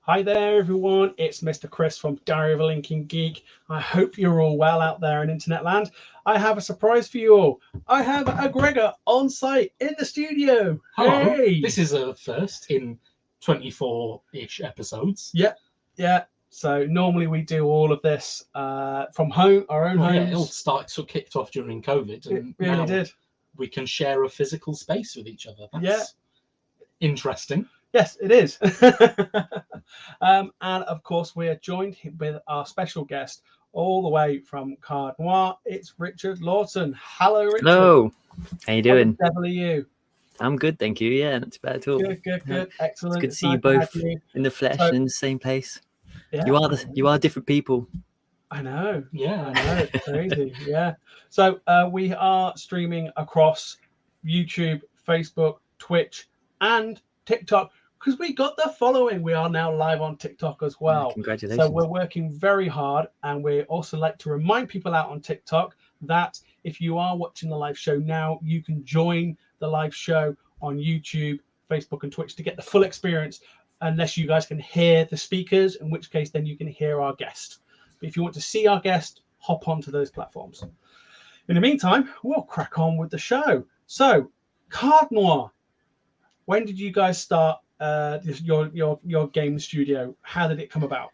Hi there, everyone. It's Mr. Chris from DIaryofalincolngeek. I hope you're all well out there in internet land. I have a surprise for you all. I have a Gregor on site in the studio. Hello. Hey. This is a first in 24-ish episodes. Yeah. So normally we do all of this from home, our own homes. Yeah, it all kicked off during COVID, and it really did. We can share a physical space with each other. That's interesting. Yes, it is. And of course, we are joined with our special guest all the way from Card Noir. It's Richard Lawton. Hello, Richard. Hello. How you doing? How the devil are you? I'm good, thank you. Yeah, not too bad at all. Good. Excellent. It's good to see you both in the flesh and in the same place. Yeah, you are different people. I know. Yeah, I know. It's crazy. Yeah. So we are streaming across YouTube, Facebook, Twitch, and TikTok. Because we got the following. We are now live on TikTok as well. Congratulations. So we're working very hard. And we also like to remind people out on TikTok that if you are watching the live show now, you can join the live show on YouTube, Facebook, and Twitch to get the full experience, unless you guys can hear the speakers, in which case then you can hear our guest. But if you want to see our guest, hop onto those platforms. In the meantime, we'll crack on with the show. So, Card Noir, when did you guys start your game studio? How did it come about?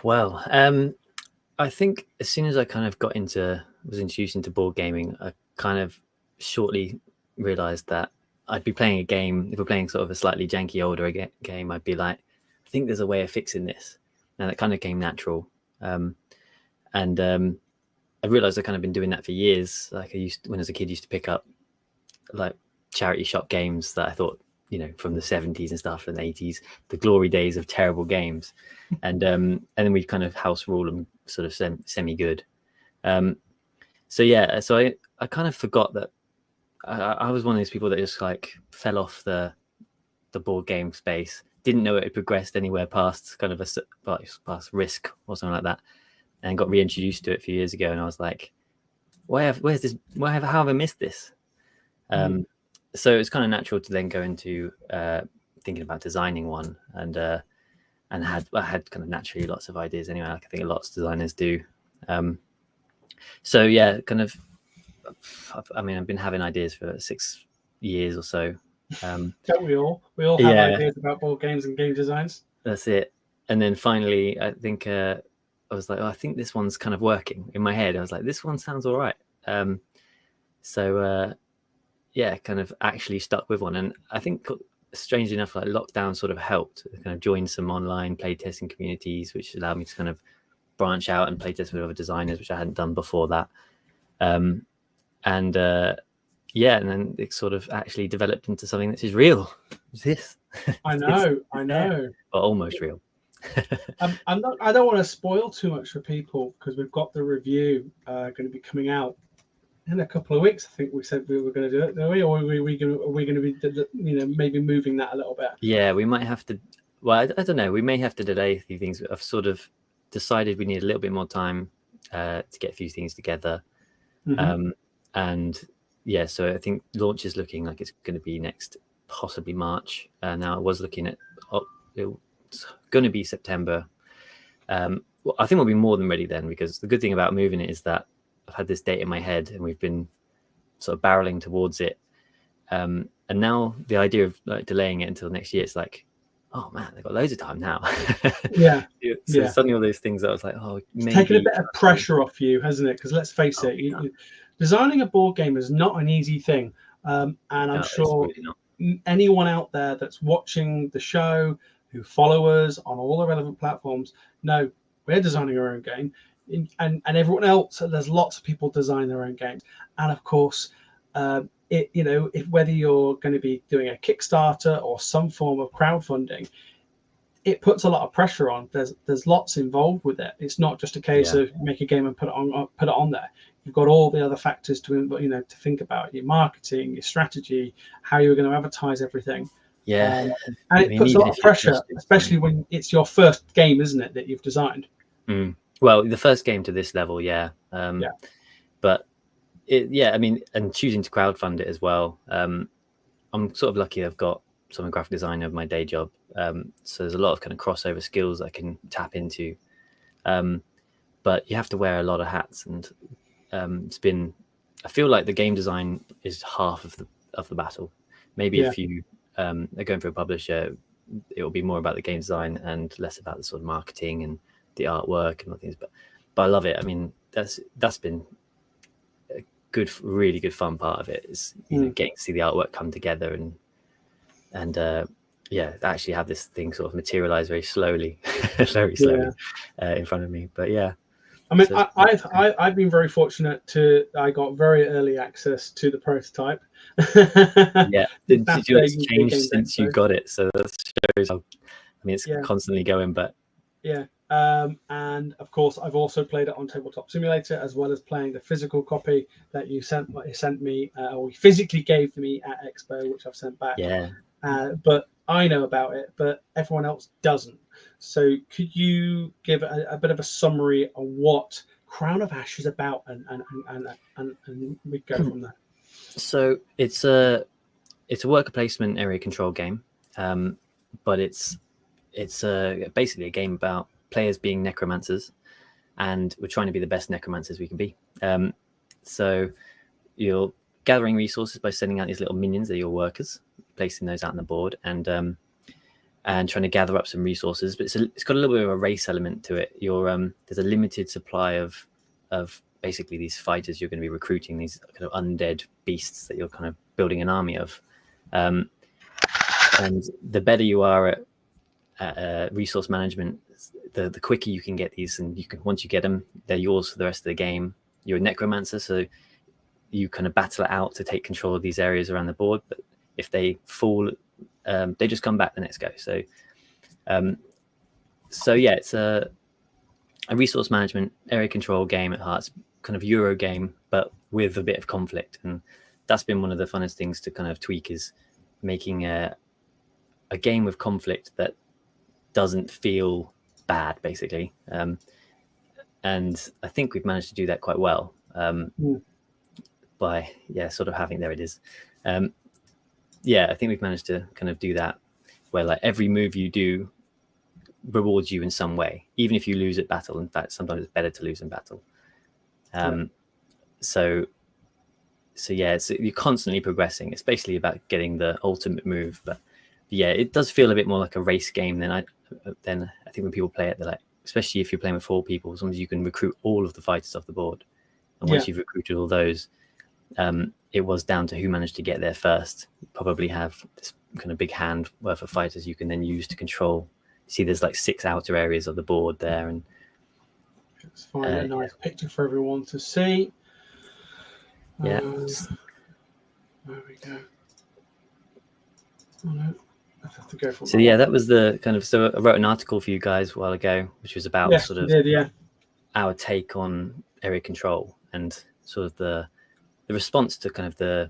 Well, I think as soon as I kind of was introduced into board gaming, I kind of shortly realized that I'd be playing a game. If we're playing sort of a slightly janky older game, I'd be like, I think there's a way of fixing this. And that kind of came natural. I realized I've kind of been doing that for years. Like when I was a kid, used to pick up like charity shop games that I thought, from the 70s and stuff and the 80s, the glory days of terrible games. And then we kind of house rule them sort of semi good. So I kind of forgot that I was one of those people that just like fell off the board game space, didn't know it had progressed anywhere past kind of past Risk or something like that, and got reintroduced to it a few years ago. And I was like, how have I missed this? So it's kind of natural to then go into thinking about designing one, and I had kind of naturally lots of ideas anyway, like I think lots of designers do. So yeah, kind of, I've been having ideas for 6 years or so. Don't we all? We all have ideas about board games and game designs. That's it. And then finally, I think I was like, I think this one's kind of working in my head. I was like, this one sounds all right. Kind of actually stuck with one. And I think, strangely enough, like lockdown sort of helped. I kind of joined some online playtesting communities, which allowed me to kind of branch out and playtest with other designers, which I hadn't done before that. And then it sort of actually developed into something that is real. It's this. I know. But almost real. I don't want to spoil too much for people, because we've got the review going to be coming out in a couple of weeks. I think we said we were going to do it, are we? Or are we going to be, maybe moving that a little bit? Yeah, we might have to. Well, I don't know. We may have to delay a few things. I've sort of decided we need a little bit more time to get a few things together. So I think launch is looking like it's going to be next, possibly March. Now I was looking at it's going to be September. I think we'll be more than ready then, because the good thing about moving it is that I've had this date in my head and we've been sort of barreling towards it. And now the idea of like delaying it until next year, it's like, oh man, they've got loads of time now. Suddenly all those things that I was like, maybe. Taking a bit of pressure off you, hasn't it? Because let's face it, designing a board game is not an easy thing. And I'm sure really anyone out there that's watching the show, who follow us on all the relevant platforms, know we're designing our own game, and everyone else, there's lots of people design their own games. And of course, if whether you're going to be doing a Kickstarter or some form of crowdfunding, it puts a lot of pressure on. There's lots involved with it. It's not just a case of make a game and put it on there. You've got all the other factors to think about: your marketing, your strategy, how you're going to advertise everything. And it puts a lot of pressure, especially when it's your first game, isn't it, that you've designed? Well, the first game to this level, but and choosing to crowdfund it as well. I'm sort of lucky. I've got some graphic designer of my day job, so there's a lot of kind of crossover skills I can tap into. But you have to wear a lot of hats, and I feel like the game design is half of the battle. Maybe if you are going for a publisher, it will be more about the game design and less about the sort of marketing and the artwork and all things. But I love it. I mean, that's been a really good fun part of it, is getting to see the artwork come together and actually have this thing sort of materialize very slowly, in front of me. But I mean, so I've been very fortunate I got very early access to the prototype. Did yours change since you got it? So that shows how, I mean, it's constantly going, but and of course I've also played it on Tabletop Simulator, as well as playing the physical copy that you sent me, or you physically gave me at Expo, which I've sent back. But I know about it, but everyone else doesn't. So could you give a bit of a summary of what Crown of Ash is about, and we go from there? So it's a worker placement area control game, but it's basically a game about players being necromancers, and we're trying to be the best necromancers we can be. So you're gathering resources by sending out these little minions. They're your workers, placing those out on the board, and trying to gather up some resources. But it's got a little bit of a race element to it. There's a limited supply of basically these fighters you're going to be recruiting, these kind of undead beasts that you're kind of building an army of. And the better you are at resource management, the quicker you can get these, and once you get them, they're yours for the rest of the game. You're a necromancer, so you kind of battle it out to take control of these areas around the board. But if they fall, they just come back the next go. So it's a resource management area control game at heart. It's kind of Euro game, but with a bit of conflict, and that's been one of the funnest things to kind of tweak, is making a game with conflict that doesn't feel bad, basically. And I think we've managed to do that quite well by sort of having, there it is. I think we've managed to kind of do that, where like every move you do rewards you in some way, even if you lose at battle. In fact, sometimes it's better to lose in battle. So you're constantly progressing. It's basically about getting the ultimate move. But it does feel a bit more like a race game than I think when people play it, they're like, especially if you're playing with 4 people, sometimes you can recruit all of the fighters off the board. And once you've recruited all those, it was down to who managed to get there first. You probably have this kind of big hand worth of fighters you can then use to control. See, there's like 6 outer areas of the board there, and let's find a nice picture for everyone to see. There we go. Oh, no. I have to go for that was the kind of, so I wrote an article for you guys a while ago, which was about our take on area control and sort of the response to kind of the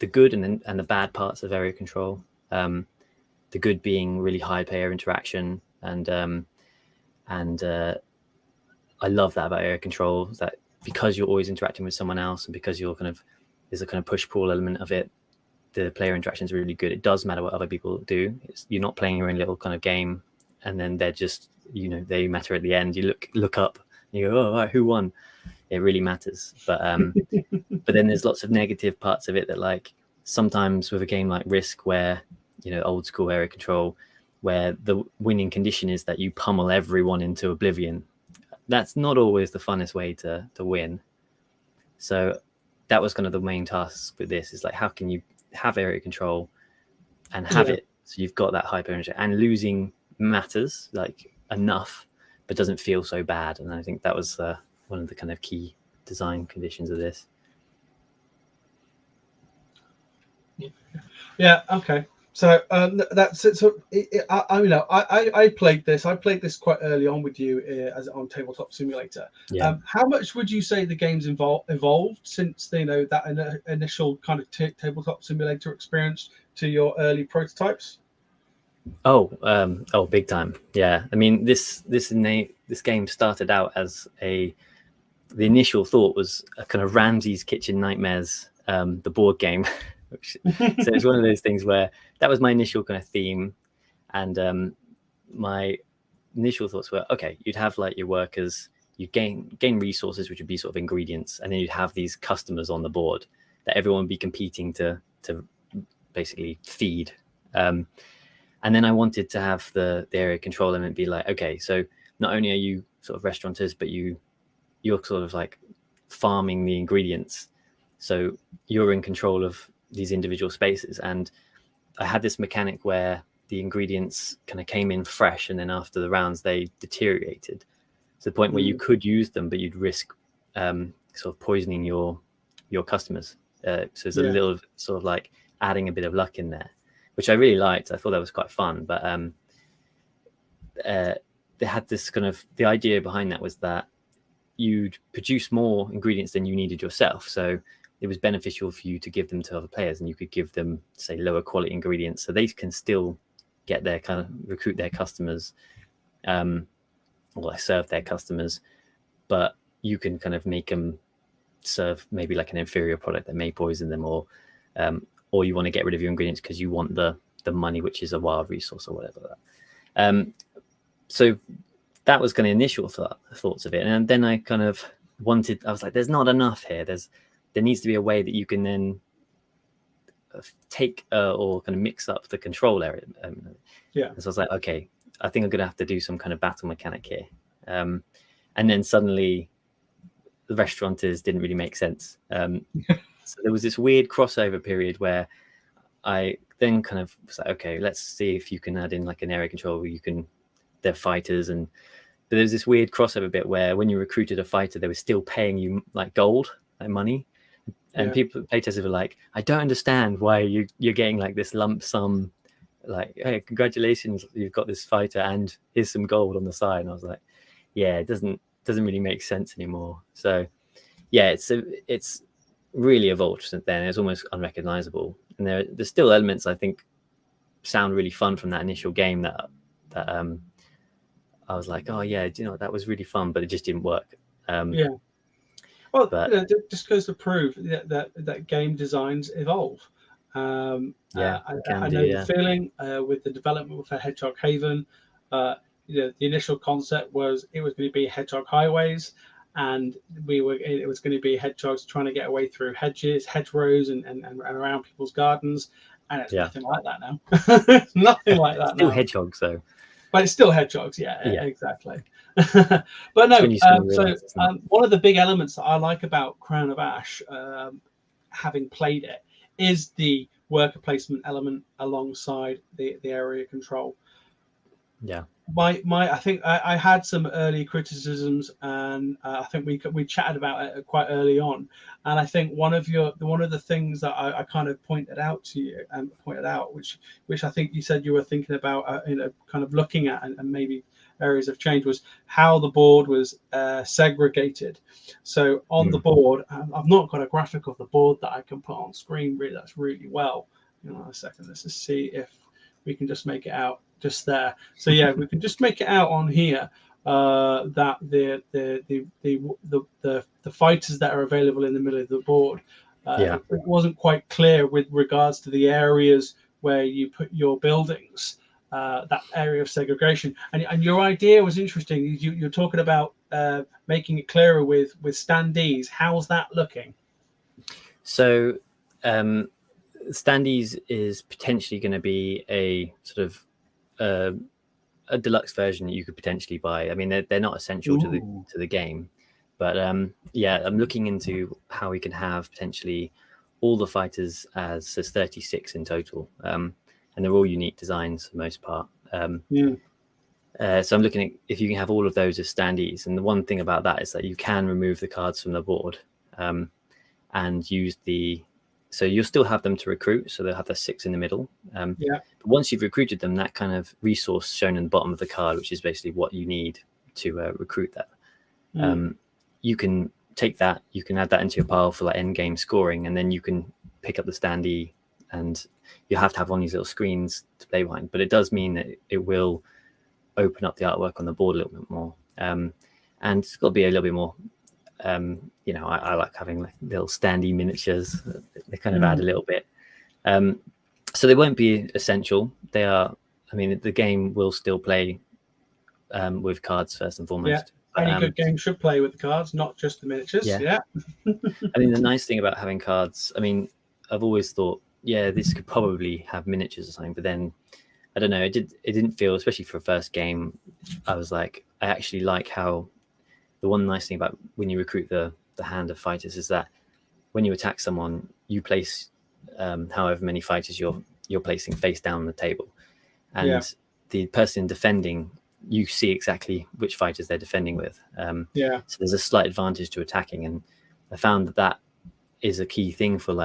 good and the bad parts of area control. The good being really high player interaction, and I love that about area control, that because you're always interacting with someone else, and because you're there's a kind of push-pull element of it, the player interaction is really good. It does matter what other people do. You're not playing your own little kind of game, and then they're just, they matter at the end. You look up, and you go, oh, right, who won? It really matters. But but then there's lots of negative parts of it that, like, sometimes with a game like Risk, where old school area control, where the winning condition is that you pummel everyone into oblivion. That's not always the funnest way to win. So that was kind of the main task with this, is like, how can you have area control and have it so you've got that hyper energy, and losing matters, like, enough, but doesn't feel so bad. And I think that was one of the kind of key design conditions of this. Yeah. Okay. So that's it. So I played this. I played this quite early on with you as on Tabletop Simulator. Yeah. How much would you say the game's evolved since that initial kind of Tabletop Simulator experience to your early prototypes? Oh, big time. Yeah. I mean, this game started out as the initial thought was a kind of Ramsay's Kitchen Nightmares, the board game. So it's one of those things where that was my initial kind of theme, and my initial thoughts were, okay, you'd have like your workers, you gain resources, which would be sort of ingredients, and then you'd have these customers on the board that everyone would be competing to basically feed. And then I wanted to have the area control element be like, okay, so not only are you sort of restaurateurs, but you're sort of like farming the ingredients, so you're in control of these individual spaces. And I had this mechanic where the ingredients kind of came in fresh, and then after the rounds they deteriorated to the point where you could use them, but you'd risk sort of poisoning your customers. So there's a little sort of like adding a bit of luck in there, which I really liked. I thought that was quite fun. But they had this kind of, the idea behind that was that you'd produce more ingredients than you needed yourself. So it was beneficial for you to give them to other players, and you could give them, say, lower quality ingredients, so they can still get their kind of recruit their customers, or serve their customers, but you can kind of make them serve maybe like an inferior product that may poison them, or you want to get rid of your ingredients because you want the money, which is a wild resource or whatever. So that was kind of initial thoughts of it, and then I kind of I was like, there's not enough here. There needs to be a way that you can then take or kind of mix up the control area. And so I was like, okay, I think I'm going to have to do some kind of battle mechanic here. And then suddenly the restaurateurs didn't really make sense. So there was this weird crossover period where I then kind of was like, okay, let's see if you can add in like an area control where they're fighters. But there's this weird crossover bit where when you recruited a fighter, they were still paying you like gold, like money. And playtesters were like, I don't understand why you're getting like this lump sum, like, hey, congratulations, you've got this fighter and here's some gold on the side. And I was like, yeah, it doesn't really make sense anymore. So yeah, it's really evolved since then. It's almost unrecognizable, and there's still elements I think sound really fun from that initial game that I was like, oh yeah, that was really fun, but it just didn't work. Well, it just goes to prove that game designs evolve. I know the feeling with the development for Hedgehog Haven. The initial concept was it was going to be Hedgehog Highways, and it was going to be hedgehogs trying to get away through hedgerows and around people's gardens, and it's nothing like that now. It's nothing like that still now. Hedgehogs though. But it's still hedgehogs, yeah. Exactly. But no, one of the big elements that I like about Crown of Ash, having played it, is the worker placement element alongside the area control. Yeah. I think I had some early criticisms, and I think we chatted about it quite early on. And I think one of the things that I kind of pointed out to you and which I think you said you were thinking about, kind of looking at and maybe areas of change, was how the board was segregated. So on the board, I've not got a graphic of the board that I can put on screen. That's really well. A second, let's just see if we can just make it out just there. So yeah, we can just make it out on here that the fighters that are available in the middle of the board, it wasn't quite clear with regards to the areas where you put your buildings, that area of segregation. And your idea was interesting. You're talking about making it clearer with Standees. How's that looking? So Standees is potentially going to be a sort of a deluxe version that you could potentially buy. I mean, they're not essential to the game, but I'm looking into how we can have potentially all the fighters as 36 in total, and they're all unique designs for the most part. So I'm looking at if you can have all of those as standees. And the one thing about that is that you can remove the cards from the board and use so you'll still have them to recruit. So they'll have their 6 in the middle. But once you've recruited them, that kind of resource shown in the bottom of the card, which is basically what you need to recruit that. You can take that, you can add that into your pile for like end game scoring, and then you can pick up the standee, and you have to have one of these little screens to play behind. But it does mean that it will open up the artwork on the board a little bit more, and it's got to be a little bit more I like having like little standee miniatures. They kind of add a little bit, so they won't be essential. They are, I mean, the game will still play with cards first and foremost. Any good game should play with the cards, not just the miniatures. Yeah. I mean, the nice thing about having cards, I mean, I've always thought, this could probably have miniatures or something, but then I don't know, it didn't feel, especially for a first game, I was like, I actually like how the one nice thing about when you recruit the hand of fighters is that when you attack someone, you place however many fighters you're placing face down on the table, and the person defending, you see exactly which fighters they're defending with. So there's a slight advantage to attacking, and I found that is a key thing for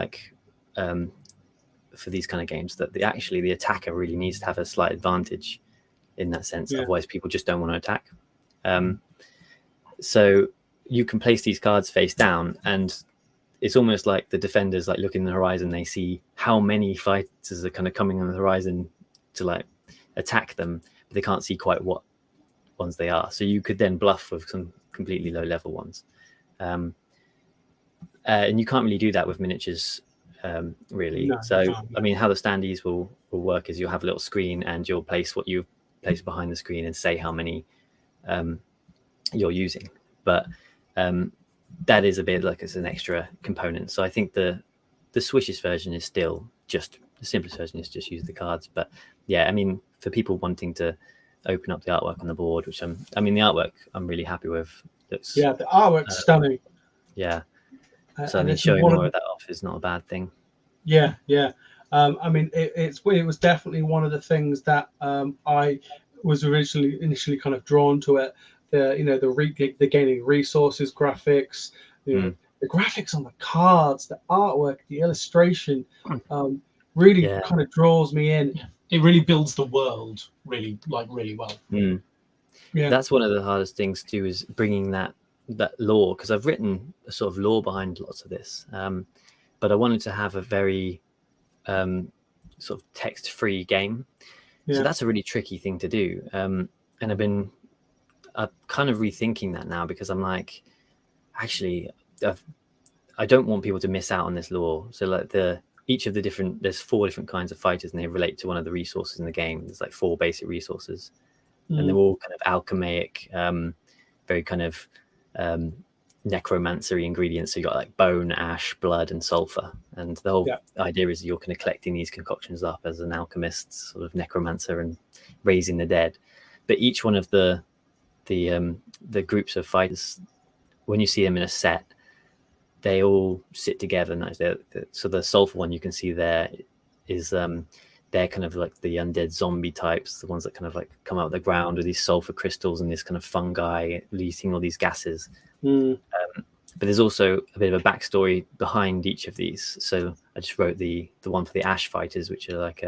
for these kind of games, that the attacker really needs to have a slight advantage in that sense. Otherwise people just don't want to attack. So you can place these cards face down, and it's almost like the defenders like look in the horizon, they see how many fighters are kind of coming on the horizon to like attack them, but they can't see quite what ones they are. So you could then bluff with some completely low level ones, and you can't really do that with miniatures really. I mean, how the standees will work is you'll have a little screen, and you'll place what you place behind the screen and say how many you're using, but that is a bit like it's an extra component. So I think the Swish's version is still just the simplest version, is just use the cards. But I mean, for people wanting to open up the artwork on the board, which the artwork I'm really happy with. The artwork's stunning. So I mean, showing more of that off is not a bad thing. I mean, it was definitely one of the things that I was initially kind of drawn to it. The gaining resources graphics, the graphics on the cards, the artwork, the illustration, really kind of draws me in. It really builds the world really well. That's one of the hardest things too, is bringing that lore, because I've written a sort of lore behind lots of this, but I wanted to have a very sort of text-free game. So that's a really tricky thing to do, and I'm kind of rethinking that now, because I'm like, actually, I don't want people to miss out on this lore. So like there's 4 different kinds of fighters, and they relate to one of the resources in the game. There's like 4 basic resources, and they're all kind of alchemaic, very kind of necromancery ingredients. So you got like bone, ash, blood, and sulfur, and the whole idea is you're kind of collecting these concoctions up as an alchemist, sort of necromancer, and raising the dead. But each one of the groups of fighters, when you see them in a set, they all sit together. So the sulfur one you can see there is they're kind of like the undead zombie types, the ones that kind of like come out of the ground with these sulfur crystals and this kind of fungi releasing all these gases. But there's also a bit of a backstory behind each of these. So I just wrote the one for the ash fighters, which are like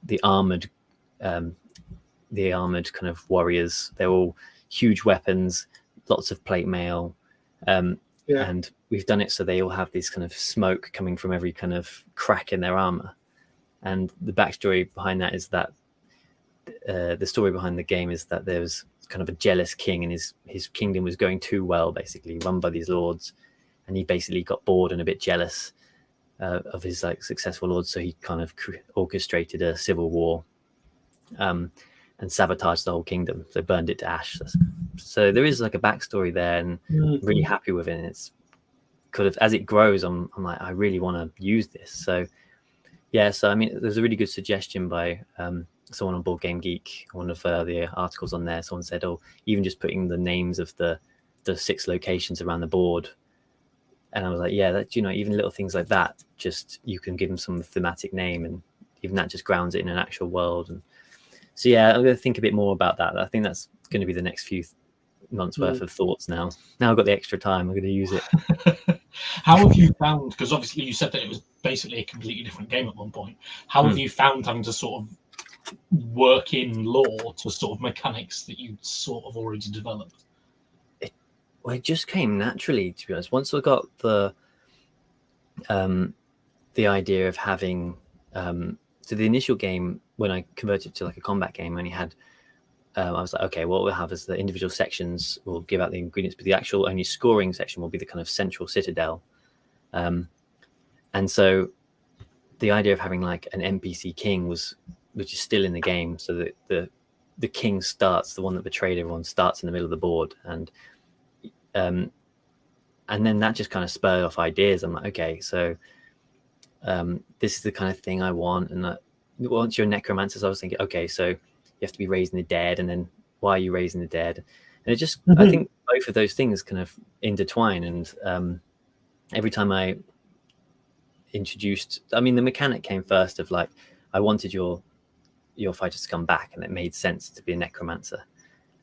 the armored kind of warriors. They're all huge weapons, lots of plate mail, and we've done it so they all have this kind of smoke coming from every kind of crack in their armor. And the backstory behind that is that the story behind the game is that there was kind of a jealous king, and his kingdom was going too well, basically run by these lords, and he basically got bored and a bit jealous of his like successful lords, so he kind of orchestrated a civil war and sabotaged the whole kingdom, so burned it to ash. So there is like a backstory there, and I'm really happy with it. And it's kind of, as it grows, I'm like, I really want to use this. So I mean, there's a really good suggestion by someone on Board Game Geek, one of the articles on there. Someone said, even just putting the names of the 6 locations around the board. And I was like, that, even little things like that, just you can give them some thematic name, and even that just grounds it in an actual world. And So yeah, I'm going to think a bit more about that. I think that's going to be the next few months worth of thoughts now. Now I've got the extra time, I'm going to use it. How have you found, because obviously you said that it was basically a completely different game at one point, how have you found having to sort of work in lore to sort of mechanics that you sort of already developed? It just came naturally, to be honest. Once I got the idea of having so the initial game, when I converted to like a combat game, I only had I was like, okay, what we'll have is the individual sections will give out the ingredients, but the actual only scoring section will be the kind of central citadel. And so the idea of having like an NPC king which is still in the game, so that the king starts, the one that betrayed everyone, starts in the middle of the board, and then that just kind of spurred off ideas. I'm like, okay, so this is the kind of thing I want. And once you're a necromancer, so I was thinking, okay, so you have to be raising the dead, and then why are you raising the dead? And it just I think both of those things kind of intertwine. And every time I introduced, I mean, the mechanic came first of like, I wanted your fighters to come back, and it made sense to be a necromancer.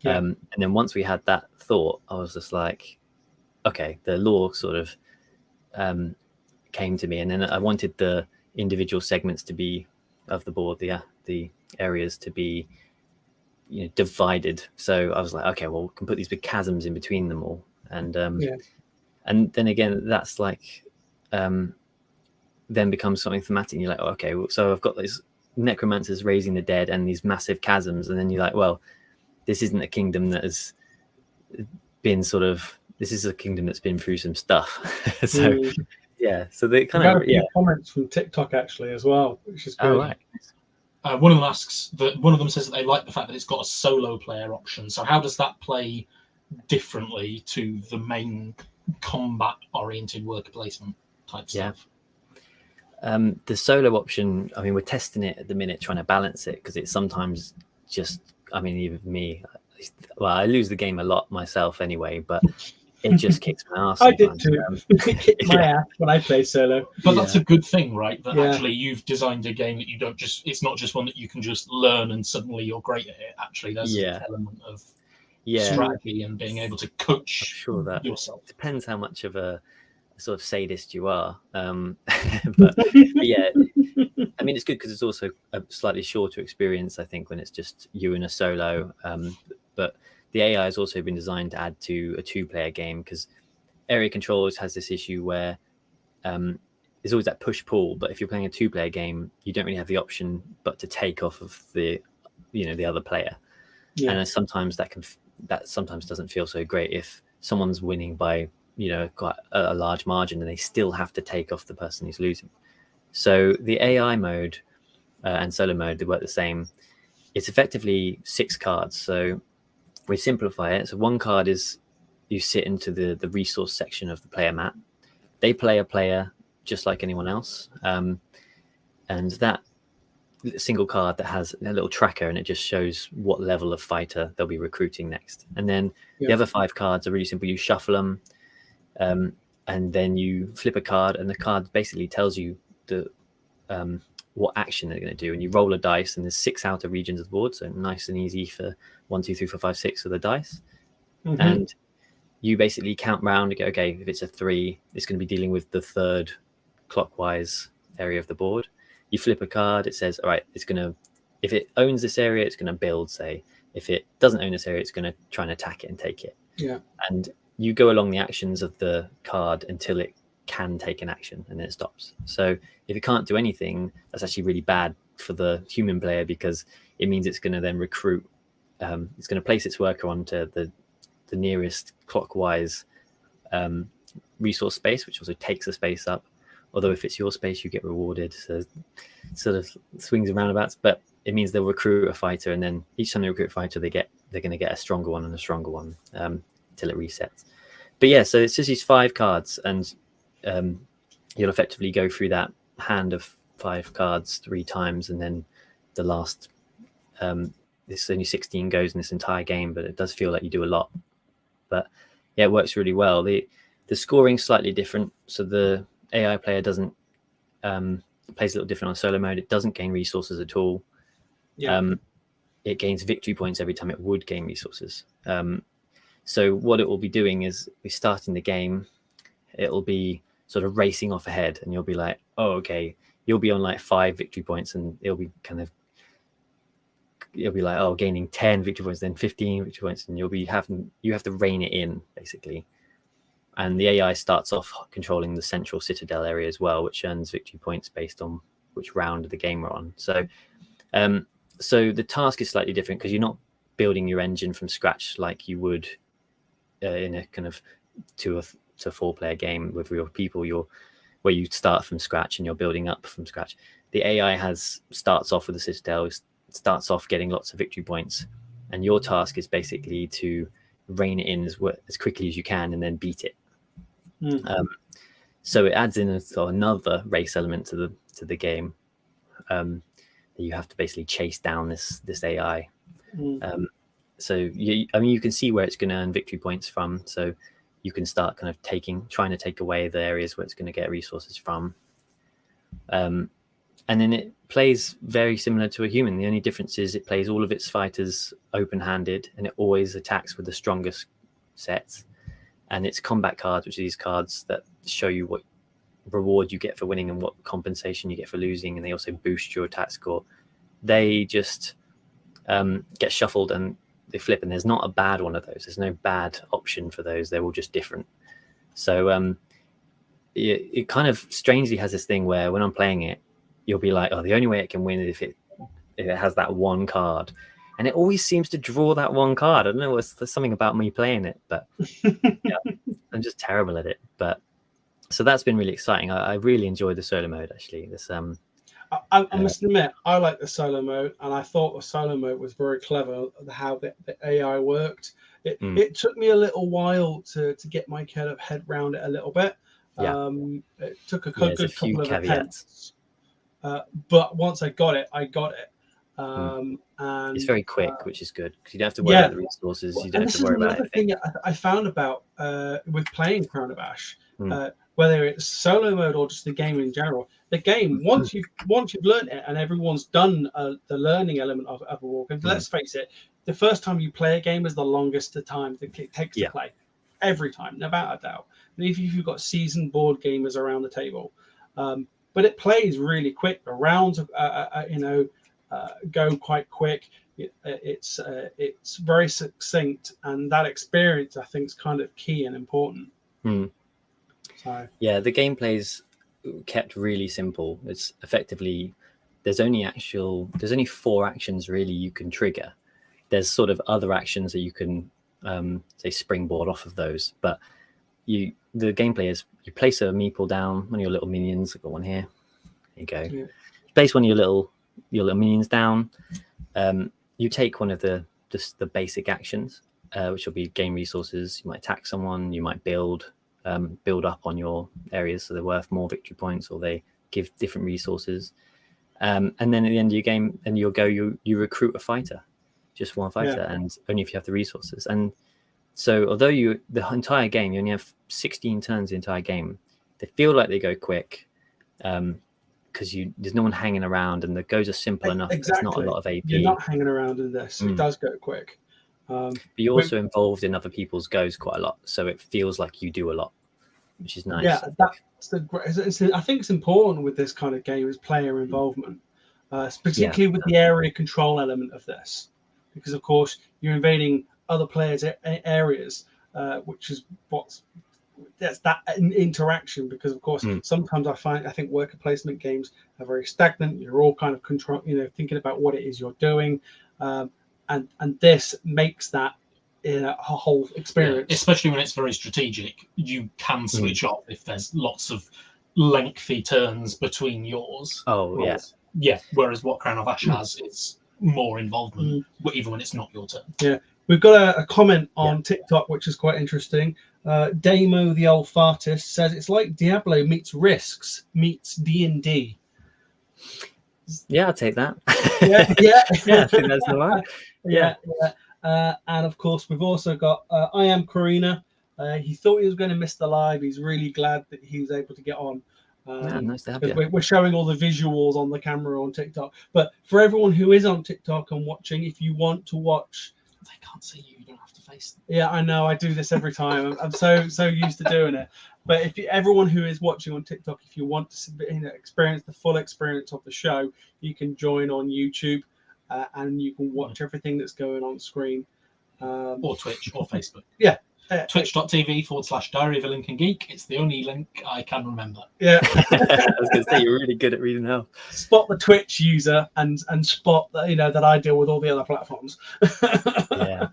And then once we had that thought, I was just like, okay, the lore sort of came to me, and then I wanted the individual segments to be of the board, the areas to be divided. So I was like, okay, well, we can put these big chasms in between them all, and then again, that's like then becomes something thematic. And you're like, oh, okay, well, so I've got these necromancers raising the dead and these massive chasms, and then you're like, well, this isn't a kingdom that has been sort of, this is a kingdom that's been through some stuff. So yeah, so they kind of comments from TikTok actually as well, which is good. Oh, right. One of them asks that one of them says that they like the fact that it's got a solo player option. So how does that play differently to the main combat oriented worker placement type stuff? The solo option, I mean, we're testing it at the minute, trying to balance it, because it's sometimes just, I mean, even me, well, I lose the game a lot myself anyway, but it just kicks my ass. I did too. It kicked my ass when I play solo. But that's a good thing, right? That actually you've designed a game that you don't just, it's not just one that you can just learn and suddenly you're great at it. Actually, there's an element of strategy and being able to coach yourself. Depends how much of a sort of sadist you are. But yeah, I mean, it's good because it's also a slightly shorter experience, I think, when it's just you and a solo. But the AI has also been designed to add to a two-player game, because Area Controls has this issue where there's always that push-pull, but if you're playing a two-player game, you don't really have the option but to take off of the other player. And sometimes that sometimes doesn't feel so great if someone's winning by quite a large margin and they still have to take off the person who's losing. So the AI mode and solo mode, they work the same. It's effectively 6 cards. So we simplify it. So one card is you sit into the resource section of the player map. They play a player just like anyone else. And that single card that has a little tracker, and it just shows what level of fighter they'll be recruiting next. And then the other 5 cards are really simple. You shuffle them, and then you flip a card, and the card basically tells you what action they're going to do, and you roll a dice, and there's 6 outer regions of the board, so nice and easy for 1, 2, 3, 4, 5, 6 of the dice. And you basically count round and go, okay, if it's a 3, it's going to be dealing with the 3rd clockwise area of the board. You flip a card, it says, all right, it's going to, if it owns this area, it's going to build, say. If it doesn't own this area, it's going to try and attack it and take it. And you go along the actions of the card until it can take an action, and then it stops. So if it can't do anything, that's actually really bad for the human player, because it means it's going to then recruit, it's going to place its worker onto the nearest clockwise resource space, which also takes the space up. Although if it's your space, you get rewarded. So it sort of swings and roundabouts, but it means they'll recruit a fighter, and then each time they recruit a fighter, they're going to get a stronger one and a stronger one until it resets. But yeah, so it's just these 5 cards, and you'll effectively go through that hand of 5 cards 3 times, and then the last this only 16 goes in this entire game, but it does feel like you do a lot. But yeah, it works really well. The scoring's slightly different, so the AI player doesn't plays a little different on solo mode. It doesn't gain resources at all. it gains victory points every time it would gain resources. So what it will be doing is, we start in the game, it'll be sort of racing off ahead, and you'll be like, oh, okay, you'll be on like 5 victory points, and it'll be like, oh, gaining 10 victory points, then 15 victory points, and you have to rein it in, basically. And the AI starts off controlling the central citadel area as well, which earns victory points based on which round of the game we're on. So the task is slightly different, because you're not building your engine from scratch like you would in a kind of 2 to 4 player game with real people. Where you start from scratch and you're building up from scratch. The AI starts off with the citadel, starts off getting lots of victory points, and your task is basically to rein it in as quickly as you can and then beat it. So it adds in another race element to the game. You have to basically chase down this AI. So you can see where it's going to earn victory points from. So you can start kind of trying to take away the areas where it's going to get resources from. And then it plays very similar to a human. The only difference is it plays all of its fighters open-handed, and it always attacks with the strongest sets. And its combat cards, which are these cards that show you what reward you get for winning and what compensation you get for losing, and they also boost your attack score. They just get shuffled and they flip, and there's not a bad one of those. There's no bad option for those. They're all just different. So it kind of strangely has this thing where when I'm playing it, you'll be like, oh, the only way it can win is if it has that one card. And it always seems to draw that one card. I don't know, there's something about me playing it, but yeah, I'm just terrible at it. But so that's been really exciting. I really enjoyed the solo mode, actually. I must admit, I like the solo mode, and I thought the solo mode was very clever, how the AI worked. It took me a little while to get my head around it a little bit. Yeah. It took a good couple of attempts. But once I got it. And it's very quick, which is good, because you don't have to worry about the resources. You don't have to worry about it. Thing I found about with playing Crown of Ash, whether it's solo mode or just the game in general, the game once you've learned it and everyone's done the learning element of a war game. Let's face it, the first time you play a game is the longest time it takes to play, every time, without a doubt. And if you've got seasoned board gamers around the table, but it plays really quick. The rounds, go quite quick. It's very succinct, and that experience, I think, is kind of key and important. So yeah, the gameplay's kept really simple. It's effectively there's only 4 actions really you can trigger. There's sort of other actions that you can say springboard off of those, but the gameplay is you place a meeple down, one of your little minions. I've got one here. There you go. Yeah. Place one of your little minions down. You take one of the basic actions, which will be gain resources. You might attack someone. You might build up on your areas so they're worth more victory points, or they give different resources. And then at the end of your game, and you recruit a fighter, just one fighter, and only if you have the resources. And so although the entire game, you only have 16 turns the entire game, they feel like they go quick. Because there's no one hanging around, and the goes are simple enough. Exactly. There's not a lot of AP. You're not hanging around in this. It does go quick. But you're also involved in other people's goes quite a lot, so it feels like you do a lot, which is nice. Yeah, I think it's important with this kind of game is player involvement, particularly with the area control element of this, because of course you're invading other players' areas, which is that's that interaction, because of course sometimes I think worker placement games are very stagnant. You're all kind of thinking about what it is you're doing, and this makes that a whole experience. Especially when it's very strategic, you can switch off if there's lots of lengthy turns between yours. Whereas what Crown of Ash has is more involvement, even when it's not your turn. Yeah. We've got a comment on TikTok, which is quite interesting. Damo, the old fartist, says it's like Diablo meets Risks meets D&D. Yeah, I'll take that. Yeah, I think that's all right. Yeah. And of course, we've also got I Am Karina. He thought he was going to miss the live. He's really glad that he was able to get on. Nice to have because you. we're showing all the visuals on the camera on TikTok. But for everyone who is on TikTok and watching, if you want to watch, They can't see you. You don't have to face them. yeah, I know, I do this every time. I'm so used to doing it. But if everyone who is watching on TikTok, if you want to experience the full experience of the show, you can join on YouTube and you can watch everything that's going on screen. Or Twitch or Facebook. Yeah. Twitch.tv/diaryofalincolngeek. It's the only link I can remember. Yeah. I was going to say you're really good at reading now. Spot the Twitch user and spot that, that I deal with all the other platforms. Yeah.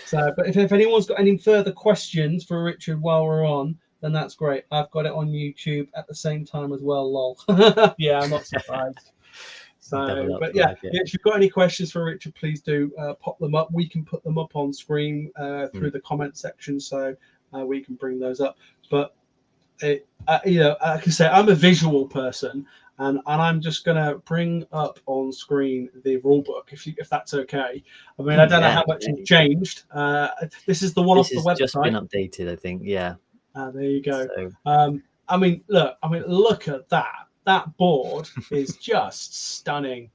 So, but if anyone's got any further questions for Richard while we're on, then that's great. I've got it on YouTube at the same time as well. Lol. Yeah, I'm not surprised. So, but yeah, if you've got any questions for Richard, please do pop them up. We can put them up on screen through the comment section, so we can bring those up. But like I say, I'm a visual person, and I'm just gonna bring up on screen the rule book, if that's okay. I mean, I don't know how much has changed. This is the one off the website. Just been updated, I think. Yeah. There you go. So. I mean, look at that. That board is just stunning.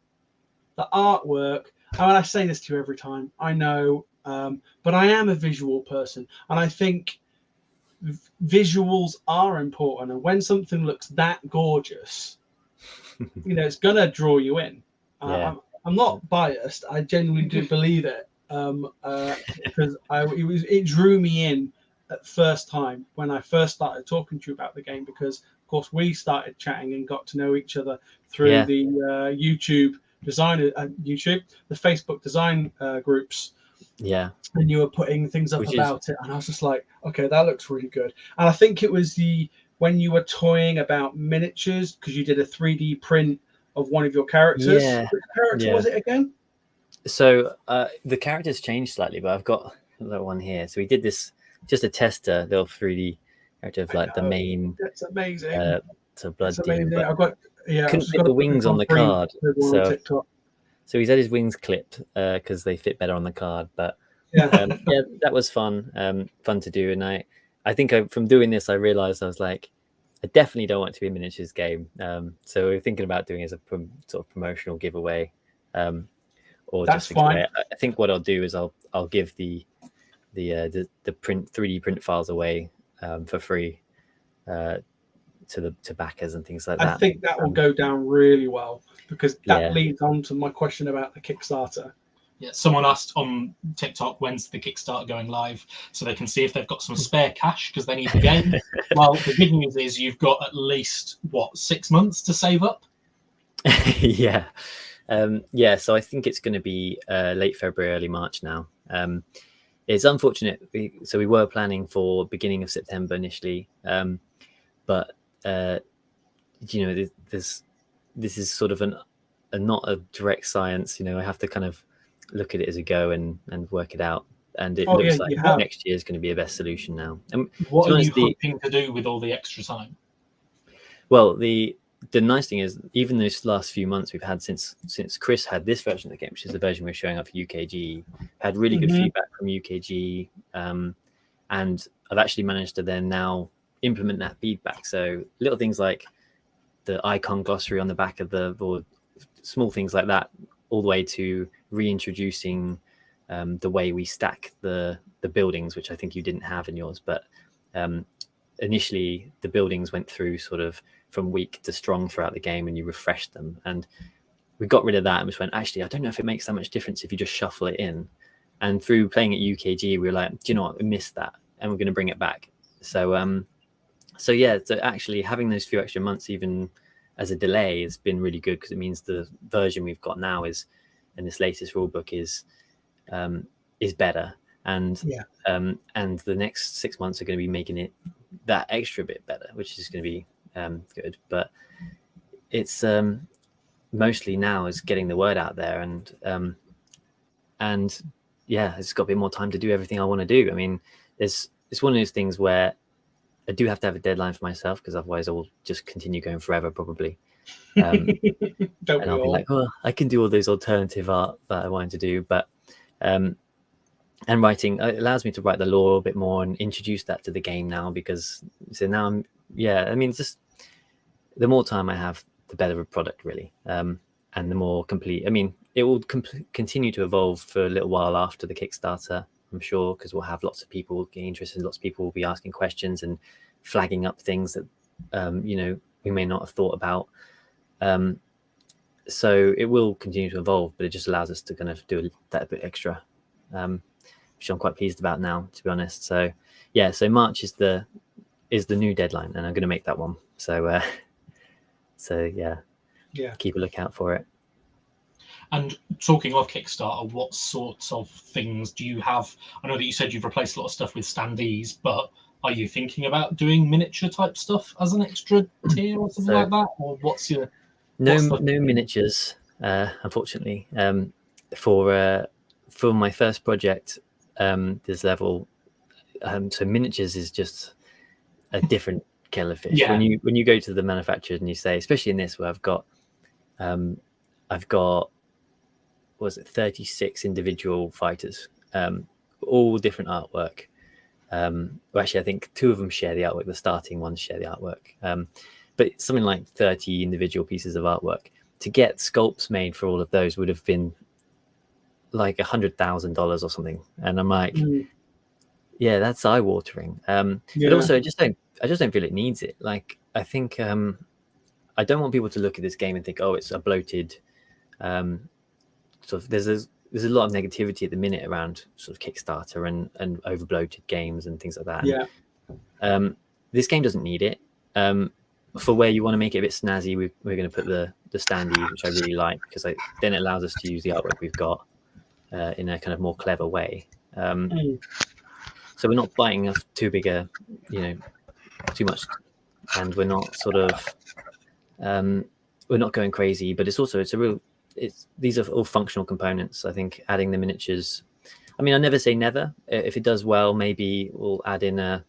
The artwork. I mean, I say this to you every time. I know, but I am a visual person, and I think visuals are important. And when something looks that gorgeous, it's gonna draw you in. Yeah. I'm not biased. I genuinely do believe it, because it drew me in at first time when I first started talking to you about the game, because of course we started chatting and got to know each other through the YouTube designer the Facebook design groups. Yeah. And you were putting things up about it, and I was just like, okay, that looks really good. And I think it was when you were toying about miniatures, because you did a 3D print of one of your characters. Yeah. Which character was it again? So the characters changed slightly, but I've got that one here. So we did this, just a tester, little 3D character of like the main. That's amazing. So blood demon. I've got couldn't fit the wings on the card. So he's had his wings clipped because they fit better on the card. But that was fun to do. And I think from doing this, I realized I was like, I definitely don't want it to be a miniatures game. So we're thinking about doing it as a sort of promotional giveaway. Or that's just fine. I think what I'll do is I'll give the 3D print files away for free to backers and things like that. I think that will go down really well, because that leads on to my question about the Kickstarter. Yeah, someone asked on TikTok, when's the Kickstarter going live, so they can see if they've got some spare cash because they need the game. Well, the good news is you've got at least 6 months to save up. Yeah. So I think it's going to be late February, early March now. It's unfortunate. We were planning for beginning of September initially, but this is sort of not a direct science. I have to kind of look at it as a go and work it out. And it looks like next year is going to be a best solution now. And what are you hoping to do with all the extra time? Well, the nice thing is, even those last few months we've had since Chris had this version of the game, which is the version we're showing up for UKG, had really good feedback from UKG, and I've actually managed to then now implement that feedback. So little things like the icon glossary on the back of the board, small things like that, all the way to reintroducing the way we stack the buildings, which I think you didn't have in yours, but initially the buildings went through sort of from weak to strong throughout the game, and you refreshed them, and we got rid of that and just went, actually, I don't know if it makes that much difference if you just shuffle it in. And through playing at UKG, we were like, do you know what, we missed that, and we're going to bring it back. So actually having those few extra months, even as a delay, has been really good, because it means the version we've got now is, in this latest rulebook, is better, and the next 6 months are going to be making it that extra bit better, which is going to be good. But it's mostly now is getting the word out there, and it's got a bit more time to do everything I want to do. I mean, it's one of those things where I do have to have a deadline for myself, because otherwise I will just continue going forever probably. And I'll be like, oh, I can do all those alternative art that I wanted to do, but and writing allows me to write the lore a bit more and introduce that to the game now, because so now it's just the more time I have, the better a product really, and the more complete. I mean, it will continue to evolve for a little while after the Kickstarter, I'm sure, because we'll have lots of people getting interested. Lots of people will be asking questions and flagging up things that we may not have thought about. So it will continue to evolve, but it just allows us to kind of do that bit extra, which I'm quite pleased about now, to be honest. So yeah, so March is the new deadline, and I'm going to make that one. So yeah, keep a lookout for it. And talking of Kickstarter, what sorts of things do you have? I know that you said you've replaced a lot of stuff with Standees, but are you thinking about doing miniature type stuff as an extra tier or something like that? Or what's your... No miniatures, unfortunately. For my first project, this level, so miniatures is just a different kettle of fish. When you go to the manufacturers and you say, especially in this where I've got 36 individual fighters, all different artwork. Well, actually, I think 2 of them share the artwork. The starting ones share the artwork, but something like 30 individual pieces of artwork. To get sculpts made for all of those would have been like $100,000 or something. And I'm like, yeah, that's eye-watering. But also, I just don't feel it needs it. Like, I think I don't want people to look at this game and think, oh, it's a bloated. Sort of, there's a lot of negativity at the minute around sort of Kickstarter and over bloated games and things like that. Yeah. This game doesn't need it. For where you want to make it a bit snazzy, we're going to put the Standees, which I really like, because then it allows us to use the artwork we've got in a kind of more clever way. So we're not biting off too big too much, and we're not sort of we're not going crazy. But these are all functional components. I think adding the miniatures. I mean, I never say never. If it does well, maybe we'll add in a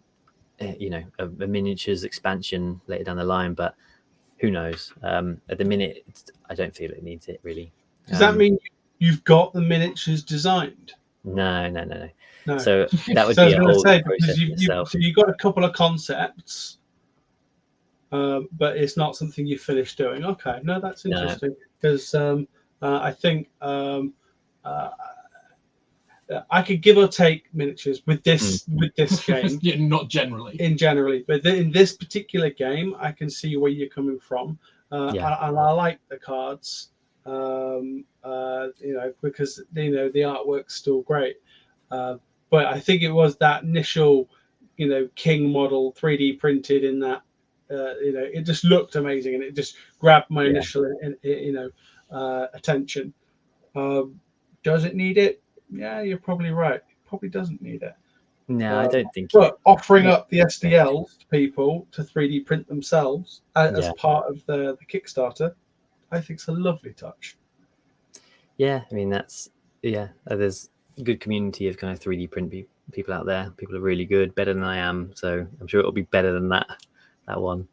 miniatures expansion later down the line, but who knows? At the minute, I don't feel it needs it really. Does that mean you've got the miniatures designed? No. So that would so be a whole say, process because you've got a couple of concepts, but it's not something you finished doing. Okay, no, that's interesting, because I think I could give or take miniatures with this game. Yeah, not generally. But in this particular game, I can see where you're coming from, and I like the cards, because the artwork's still great. But I think it was that initial, King model 3D printed in that, it just looked amazing, and it just grabbed my initial, attention. Does it need it? Yeah, you're probably right. It probably doesn't need it. No, I don't think. But offering up the SDLs to people to 3D print themselves as part of the Kickstarter, I think it's a lovely touch. Yeah, I mean there's a good community of kind of 3D print people out there. People are really good, better than I am, so I'm sure it'll be better than that one.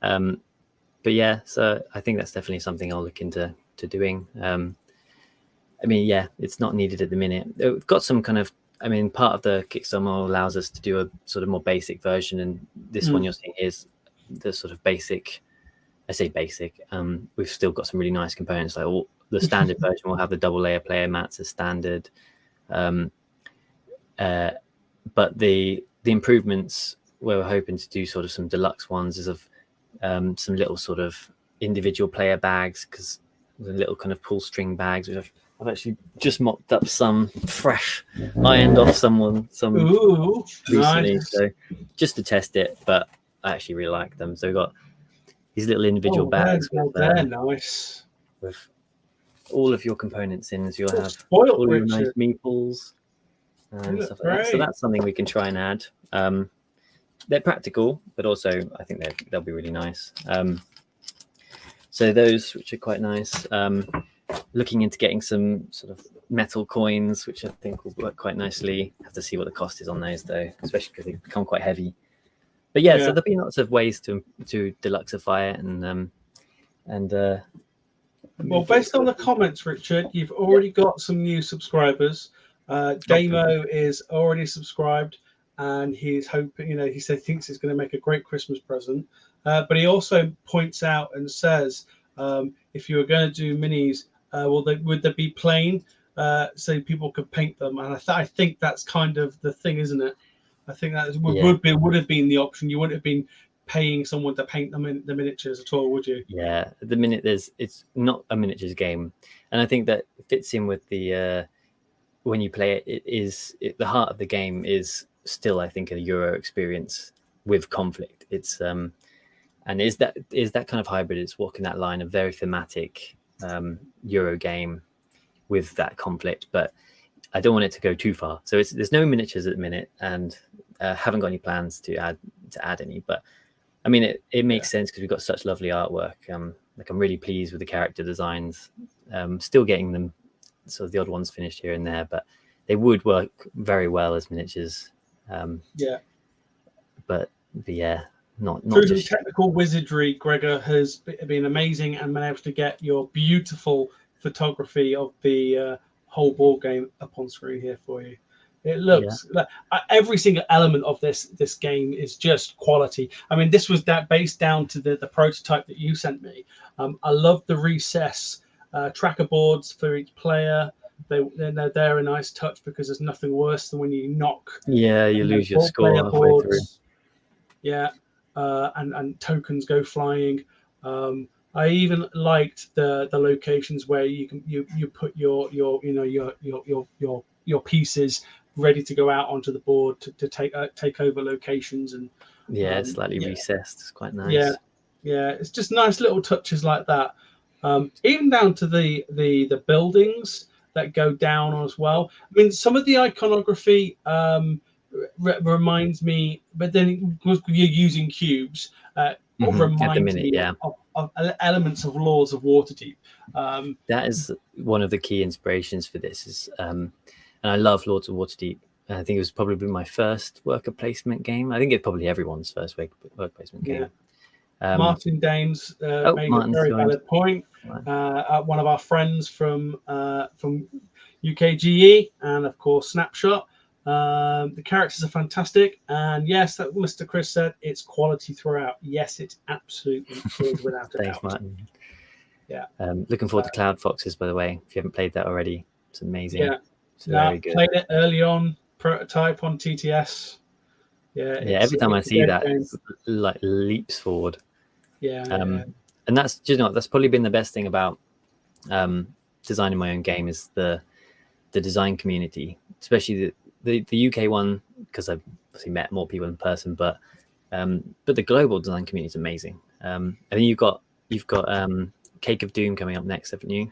But yeah, so I think that's definitely something I'll look into doing. I mean, yeah, it's not needed at the minute. We've got some kind of, I mean, part of the Kickstarter allows us to do a sort of more basic version, and this one you're seeing is the sort of basic. I say basic. We've still got some really nice components, like all the standard version will have the double layer player mats as standard. But the improvements where we're hoping to do sort of some deluxe ones is of some little sort of individual player bags, because the little kind of pull string bags, which I've actually just mocked up some fresh, ironed off some recently, nice. So just to test it. But I actually really like them. So we've got these little individual bags nice with all of your components in, so you'll have spoiled, all your Richard. nice meeples and stuff like that. So that's something we can try and add. They're practical, but also I think they'll be really nice. So those, which are quite nice. Looking into getting some sort of metal coins, which I think will work quite nicely. Have to see what the cost is on those though, especially because they become quite heavy. But yeah, so there'll be lots of ways to deluxify it and well, based on the comments, Richard, you've already got some new subscribers. Damo is already subscribed. and he's hoping, he said thinks it's going to make a great Christmas present. But he also points out and says, if you were going to do minis, would they be plain, so people could paint them? And I think that's kind of the thing, isn't it? I think that would have been the option. You wouldn't have been paying someone to paint them in the miniatures at all, would you? Yeah, at the minute it's not a miniatures game, and I think that fits in with the when you play it, the heart of the game is still, I think, a Euro experience with conflict. It's and is that kind of hybrid. It's walking that line of very thematic Euro game with that conflict, but I don't want it to go too far. So there's no miniatures at the minute, and haven't got any plans to add any. But I mean, it makes sense because we've got such lovely artwork. I'm really pleased with the character designs. Still getting them, sort of the odd ones finished here and there, but they would work very well as miniatures. But yeah, not through just technical wizardry. Gregor has been amazing and been able to get your beautiful photography of the whole board game up on screen here for you. It looks like every single element of this game is just quality. I mean, this was based down to the prototype that you sent me. I love the recess tracker boards for each player. They're a nice touch, because there's nothing worse than when you knock. Yeah, you lose your score halfway through. Yeah, and tokens go flying. I even liked the locations where you put your pieces ready to go out onto the board to take over locations, and it's slightly recessed. It's quite nice. Yeah, it's just nice little touches like that. Even down to the buildings that go down as well. I mean, some of the iconography reminds me, but then because you're using cubes, reminds me of elements of Lords of Waterdeep. That is one of the key inspirations for this. Is and I love Lords of Waterdeep. I think it was probably my first worker placement game. I think it's probably everyone's first work placement game. Martin Dames made a very valid point. One of our friends from UKGE, and of course Snapshot. The characters are fantastic, and yes, that Mr. Chris said, it's quality throughout. Yes, it absolutely is, without a doubt. Thanks, Martin. Yeah. Looking forward to Cloud Foxes, by the way. If you haven't played that already, it's amazing. Yeah. It's very good. Played it early on, prototype on TTS. Yeah. Every time I see that, it's like leaps forward. And that's that's probably been the best thing about designing my own game, is the design community, especially the UK one, because I've obviously met more people in person, but the global design community is amazing. I think you've got Cake of Doom coming up next, haven't you?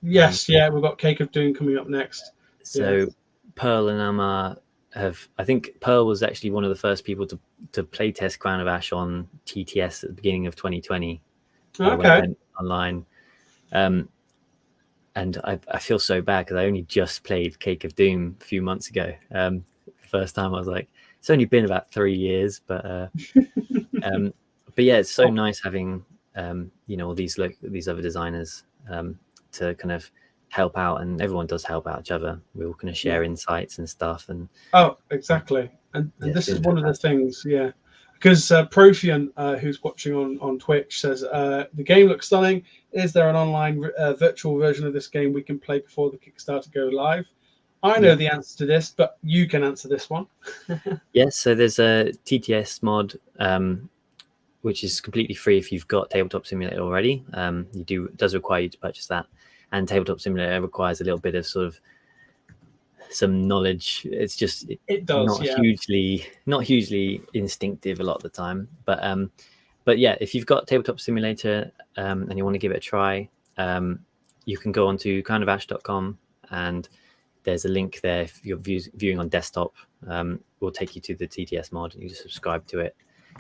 Yes, we've got Cake of Doom coming up next. So Pearl and Amma I think Pearl was actually one of the first people to play test Crown of Ash on TTS at the beginning of 2020. When it went online. And I feel so bad because I only just played Cake of Doom a few months ago. The first time I was like, it's only been about 3 years, but yeah, it's so nice having all these other designers to kind of help out, and everyone does help out each other. We all kind of share insights and stuff. And exactly. And this is one of the things, because Profian, who's watching on Twitch, says the game looks stunning. Is there an online virtual version of this game we can play before the Kickstarter go live? I know the answer to this, but you can answer this one. Yes, so there's a TTS mod, which is completely free if you've got Tabletop Simulator already. It does require you to purchase that, and Tabletop Simulator requires a little bit of sort of some knowledge. It's just not hugely instinctive a lot of the time, but yeah, if you've got Tabletop Simulator and you want to give it a try, you can go onto crownofAsh.com, and there's a link there. If you're viewing on desktop, will take you to the TTS mod. You just subscribe to it,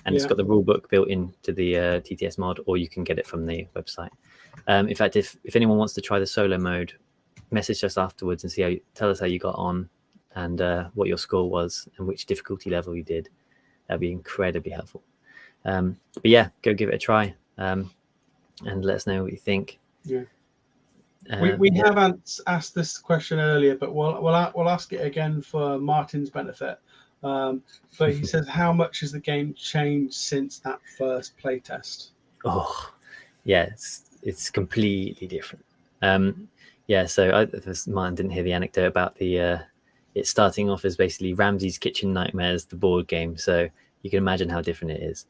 and it's got the rule book built into the TTS mod, or you can get it from the website. In fact, if anyone wants to try the solo mode, message us afterwards and tell us how you got on, and what your score was and which difficulty level you did. That'd be incredibly helpful. But yeah, go give it a try, and let us know what you think. We have asked this question earlier, but we'll ask it again for Martin's benefit. But he says, how much has the game changed since that first playtest? Oh, yeah, it's completely different. So mine didn't hear the anecdote about the it starting off as basically Ramsey's Kitchen Nightmares, the board game. So you can imagine how different it is.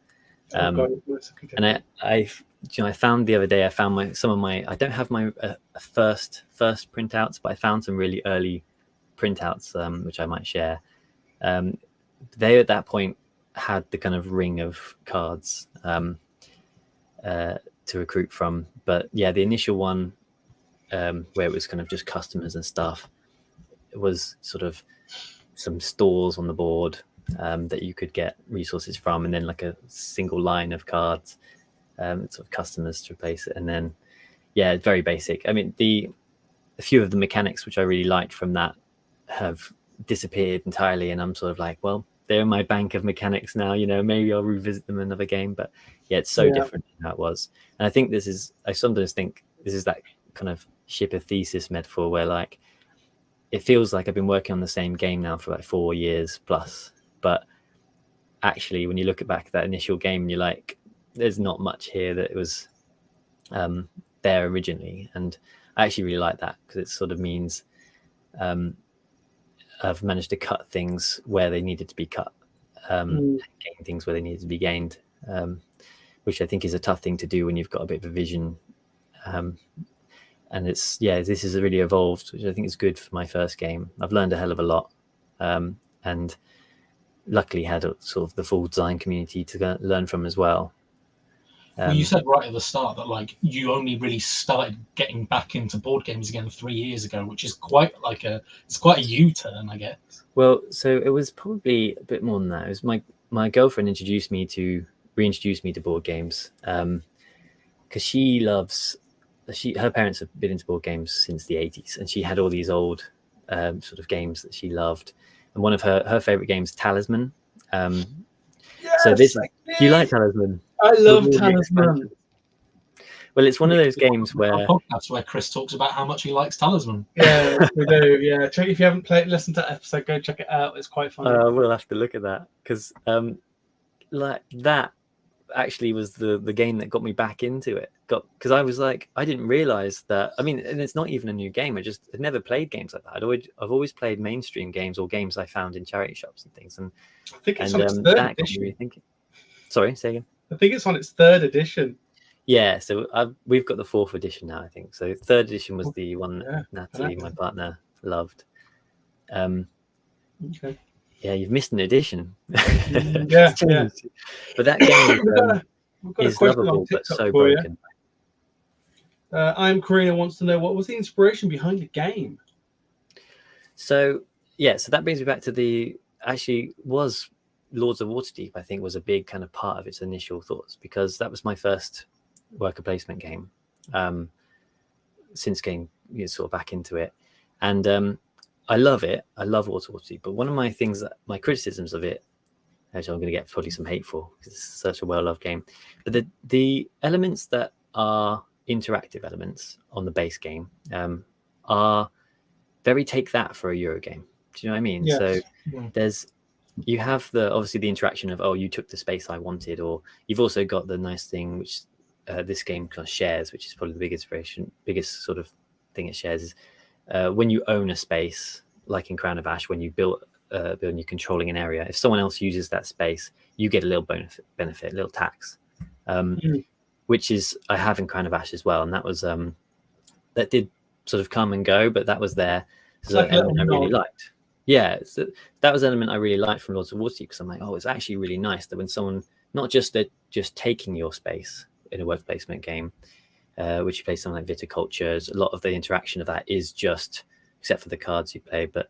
And I found the other day, I found some of my, I don't have my first printouts, but I found some really early printouts, which I might share. They at that point had the kind of ring of cards to recruit from. But yeah, the initial one where it was kind of just customers and stuff, it was sort of some stores on the board that you could get resources from, and then like a single line of cards, sort of customers to replace it. And then, yeah, very basic. I mean, a few of the mechanics which I really liked from that have disappeared entirely, and I'm sort of like, well, they're in my bank of mechanics now, maybe I'll revisit them in another game. But yeah, it's so different than how it was. And I think I sometimes think this is that kind of ship a thesis metaphor where like it feels like I've been working on the same game now for like 4 years plus, but actually when you look back at that initial game, you're like, there's not much here that it was there originally. And I actually really like that, because it sort of means I've managed to cut things where they needed to be cut, gain things where they needed to be gained, which I think is a tough thing to do when you've got a bit of a vision. And this has really evolved, which I think is good for my first game. I've learned a hell of a lot, and luckily had sort of the full design community to learn from as well. Well, you said right at the start that like you only really started getting back into board games again 3 years ago, which is quite a U-turn, I guess. Well, so it was probably a bit more than that. It was my girlfriend reintroduced me to board games, because her parents have been into board games since the 80s, and she had all these old sort of games that she loved. And one of her favorite games, Talisman. So do you like Talisman? I love Talisman. Well, it's one of those games where Chris talks about how much he likes Talisman. Yeah, we do. Yeah, if you haven't listened to that episode, go check it out. It's quite funny. We'll have to look at that, because like that actually was the game that got me back into it. Because I was like, I didn't realize that. I mean, and it's not even a new game. I'd never played games like that. I've always played mainstream games or games I found in charity shops and things. And I think it's on its third edition. Sorry, say again. I think it's on its third edition. Yeah, so we've got the 4th edition now, I think. So 3rd edition was the one that Natalie, my partner, loved. Okay. Yeah, you've missed an edition. Yeah. But that game is lovable but so broken. I'm Karina wants to know, what was the inspiration behind the game? So that brings me back to was Lords of Waterdeep, I think, was a big kind of part of its initial thoughts, because that was my first worker placement game since getting sort of back into it. And I love it. I love Lords of Waterdeep. But one of my criticisms of it, which I'm going to get probably some hate for, because it's such a well-loved game, but the elements that are interactive elements on the base game are very take that for a Euro game. Do you know what I mean? Yes. So you have obviously the interaction of, oh, you took the space I wanted, or you've also got the nice thing which this game kind of shares, which is probably the biggest sort of thing it shares, is when you own a space, like in Crown of Ash, when you build and you're controlling an area, if someone else uses that space, you get a little benefit, a little tax, which is I have in Crown of Ash as well, and that was that did sort of come and go, but that was there. So an element I really liked. Yeah, so that was an element I really liked from Lords of Waterdeep, because I'm like, oh, it's actually really nice that when someone, not just they're just taking your space in a work placement game, which you play something like Viticulture, a lot of the interaction of that is just, except for the cards you play, but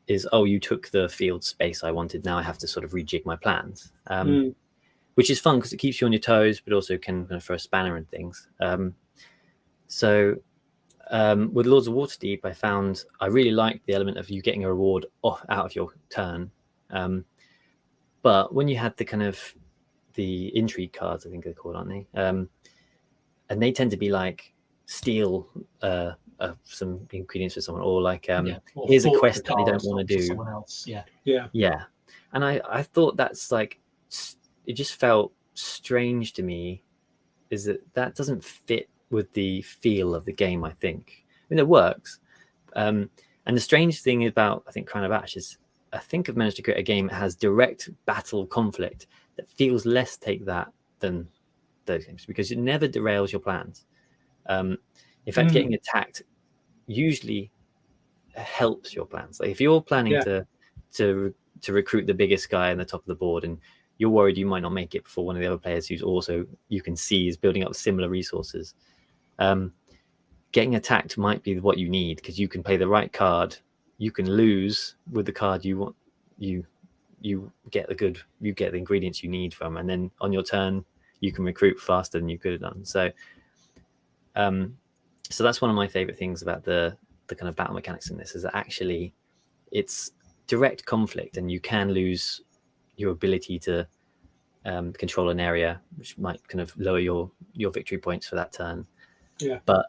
is, oh, you took the field space I wanted, now I have to sort of rejig my plans, which is fun because it keeps you on your toes, but also can kind of throw a spanner and things. With Lords of Waterdeep, I found I really liked the element of you getting a reward out of your turn. But when you had the kind of the intrigue cards, I think they're called, aren't they? And they tend to be like steal some ingredients for someone, or like or here's a quest that they don't want to do. Someone else. Yeah. And I thought that's like, it just felt strange to me, is that doesn't fit with the feel of the game, I think. I mean, it works. And the strange thing about, I think, Crown of Ash is, I think I've managed to create a game that has direct battle conflict that feels less take that than those games, because it never derails your plans. In fact, getting attacked usually helps your plans. Like if you're planning to recruit the biggest guy on the top of the board, and you're worried you might not make it before one of the other players who's also, you can see, is building up similar resources, getting attacked might be what you need, because you can play the right card. You can lose with the card you want. You get the ingredients you need from, and then on your turn you can recruit faster than you could have done. So so that's one of my favorite things about the kind of battle mechanics in this, is that actually it's direct conflict, and you can lose your ability to control an area, which might kind of lower your victory points for that turn. But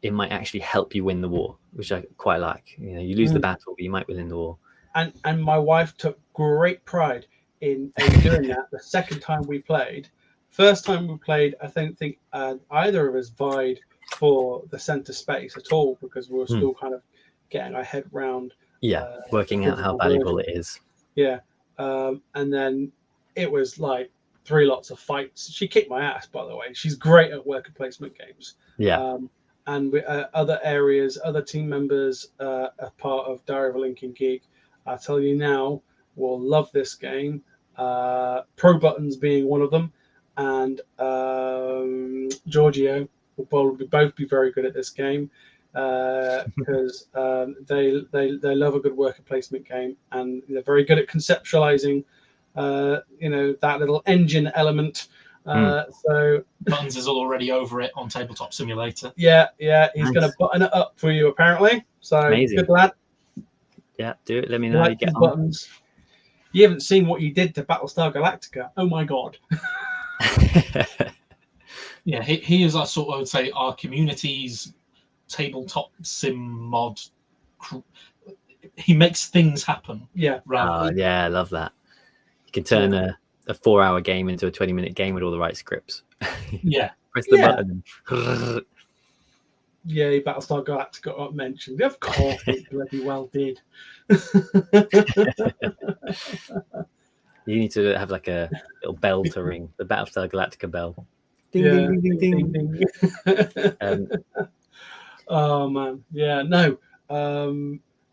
it might actually help you win the war, which I quite like. You know, you lose the battle, but you might win the war. And my wife took great pride in doing that. The second time we played, first time we played, I don't think either of us vied for the center space at all, because we were still kind of getting our head round. Working out how valuable it is. And then it was like 3 lots of fights. She kicked my ass, by the way. She's great at worker placement games. And with other areas, other team members are part of Diary of a Lincoln Geek, I tell you now, will love this game. Pro Buttons being one of them, and Giorgio will probably both be very good at this game, because they love a good worker placement game, and they're very good at conceptualizing that little engine element. So Buttons is already over it on Tabletop Simulator. He's nice. Going to button it up for you, apparently. So amazing. Good lad. Yeah, do it. Let me know how you get on. Buttons. You haven't seen what you did to Battlestar Galactica. Oh my god. He is our sort of, I would say, our community's tabletop sim mod. He makes things happen. I love that. You can turn a 4-hour game into a 20-minute game with all the right scripts. Press the button. Battlestar Galactica got mentioned. Of course, it bloody well did. You need to have like a little bell to ring, the Battlestar Galactica bell. Ding, ding, ding, ding, ding. Oh man,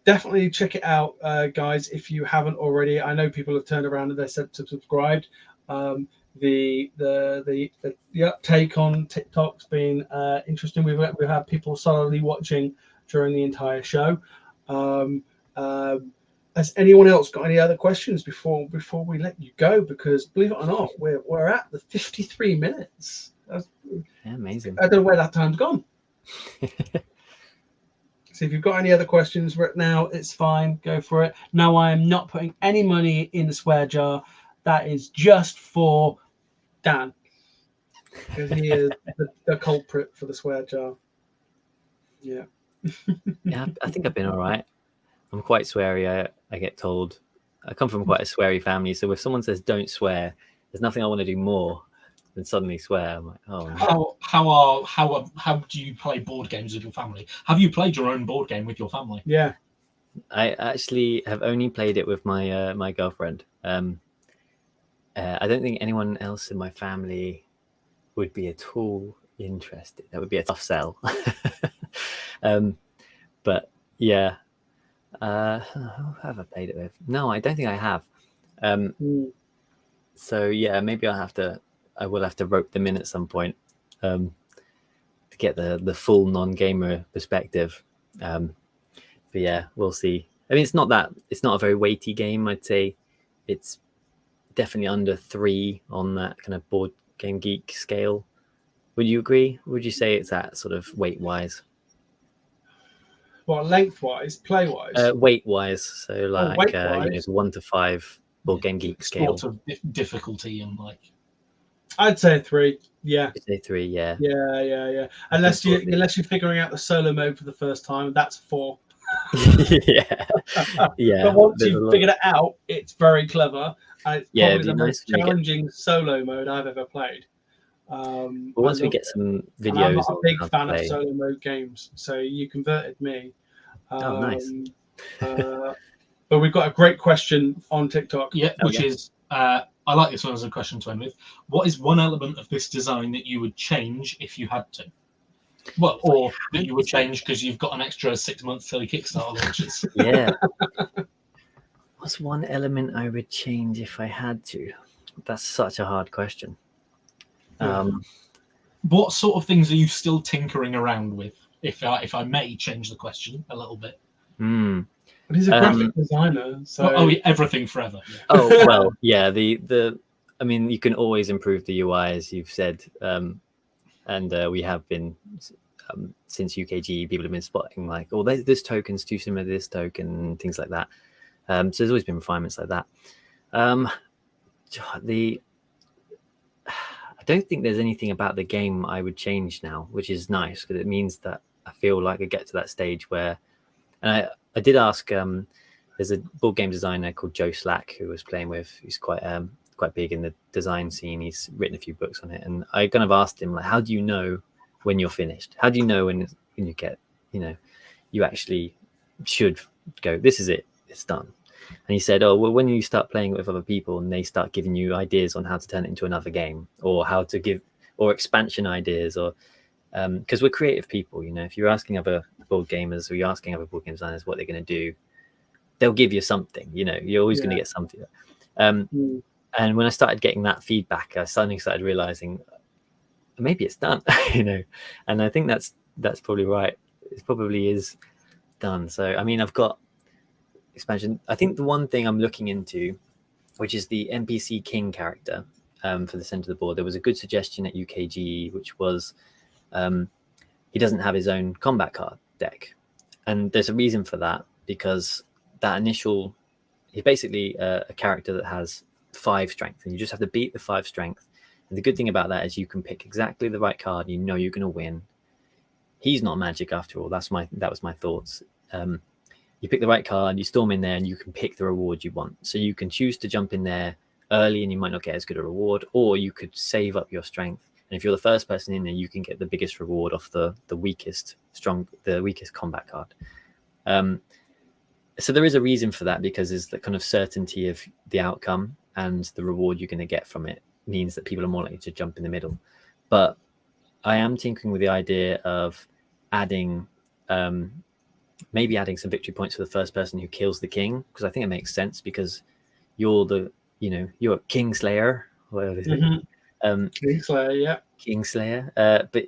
definitely check it out, guys, if you haven't already. I know people have turned around and they said to subscribed. The uptake on TikTok's been interesting. We've had people solidly watching during the entire show. Has anyone else got any other questions before we let you go? Because believe it or not, we're at the 53 minutes. Amazing. I don't know where that time's gone. So if you've got any other questions right now, it's fine. Go for it. No, I am not putting any money in the swear jar. That is just for Dan, because he is the culprit for the swear jar. Yeah, I think I've been all right. I'm quite sweary. I get told. I come from quite a sweary family, so if someone says don't swear, there's nothing I want to do more than suddenly swear. I'm like, oh no. How do you play board games with your family? Have you played your own board game with your family? Yeah, I actually have only played it with my my girlfriend. I don't think anyone else in my family would be at all interested. That would be a tough sell. But yeah, who have I played it with? No, I don't think I have. So yeah, maybe I will have to rope them in at some point to get the full non-gamer perspective. But yeah, we'll see. I mean, it's not a very weighty game. I'd say it's definitely under 3 on that kind of board game geek scale. Would you agree? Would you say it's that sort of weight wise? Well, lengthwise, play wise, weight wise. So like it's 1 to 5 board game geek scale. Sort of difficulty and like. I'd say 3. Yeah. I'd say 3. Yeah. Yeah. Unless you're figuring out the solo mode for the first time, that's 4. yeah, yeah. But once there's a you've lot. figured it out, it's very clever. And it's Yeah, probably it'd be the nice most when we get. challenging solo mode I've ever played. Well, I once we love get it. some And I'm not videos a on big how to fan of play. solo mode games, so you converted me. Oh, nice. But we've got a great question on TikTok. Yeah, which is, I like this one as a question to end with. What is one element of this design that you would change if you had to? Well, or that you would change because you've got an extra 6 months till your Kickstarter launches. Yeah. What's one element I would change if I had to? That's such a hard question. What sort of things are you still tinkering around with? If I may change the question a little bit. But he's a graphic designer, so yeah, everything forever. Yeah. Oh well, yeah. I mean, you can always improve the UI, as you've said, and we have been since UKG. People have been spotting like, oh, this token's too similar to this token, and things like that. So there's always been refinements like that. I don't think there's anything about the game I would change now, which is nice because it means that I feel like I get to that stage where, and I did ask. There's a board game designer called Joe Slack who I was playing with. He's quite big in the design scene. He's written a few books on it, and I kind of asked him like, how do you know when you're finished? How do you know when you get, you actually should go, this is it, it's done? And he said, oh, well, when you start playing with other people and they start giving you ideas on how to turn it into another game, or how to give, or expansion ideas, or because we're creative people, if you're asking other board gamers or you're asking other board game designers what they're going to do, they'll give you something. You're always going to get something. And when I started getting that feedback, I suddenly started realizing maybe it's done. And I think that's probably right. It probably is done. So I mean, I've got expansion. I think the one thing I'm looking into, which is the NPC King character for the center of the board. There was a good suggestion at UKG, which was he doesn't have his own combat card deck, and there's a reason for that, because that initial, he's basically a character that has 5 strength, and you just have to beat the 5 strength. And the good thing about that is you can pick exactly the right card. You're going to win. He's not magic after all. That was my thoughts. You pick the right card, you storm in there, and you can pick the reward you want. So you can choose to jump in there early and you might not get as good a reward, or you could save up your strength. And if you're the first person in there, you can get the biggest reward off the weakest combat card. So there is a reason for that, because there's the kind of certainty of the outcome, and the reward you're going to get from it means that people are more likely to jump in the middle. But I am tinkering with the idea of adding maybe adding some victory points for the first person who kills the king, because I think it makes sense, because you're you're a Kingslayer, whatever it is. Kingslayer, yeah. Kingslayer. But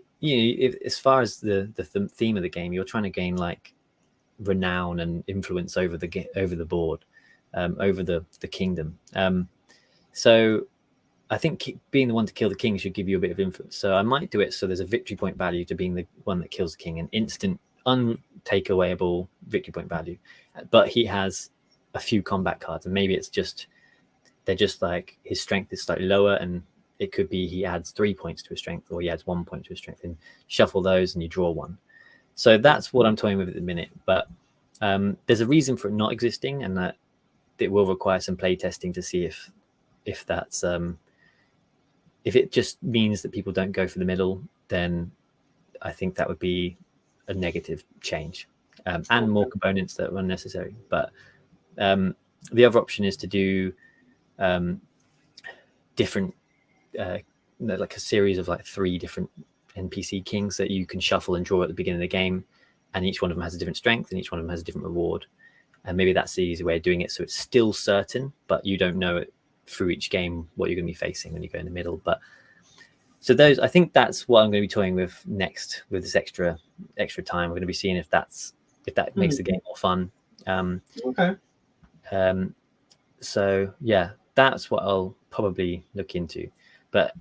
as far as the theme of the game, you're trying to gain like renown and influence over the board, over the kingdom. So I think being the one to kill the king should give you a bit of influence. So I might do it so there's a victory point value to being the one that kills the king, an instant untakeawayable victory point value. But he has a few combat cards, and maybe they're just like his strength is slightly lower, and it could be he adds 3 points to his strength, or he adds 1 point to his strength, and shuffle those and you draw one. So that's what I'm toying with at the minute. But there's a reason for it not existing, and that it will require some play testing to see if that's if it just means that people don't go for the middle, then I think that would be a negative change, and more components that are unnecessary. But the other option is to do different like a series of like 3 different NPC kings that you can shuffle and draw at the beginning of the game, and each one of them has a different strength and each one of them has a different reward. And maybe that's the easy way of doing it, so it's still certain, but you don't know it through each game what you're going to be facing when you go in the middle. But so I think that's what I'm going to be toying with next, with this extra time. We're going to be seeing if that makes the game more fun. Okay. So yeah, that's what I'll probably look into. But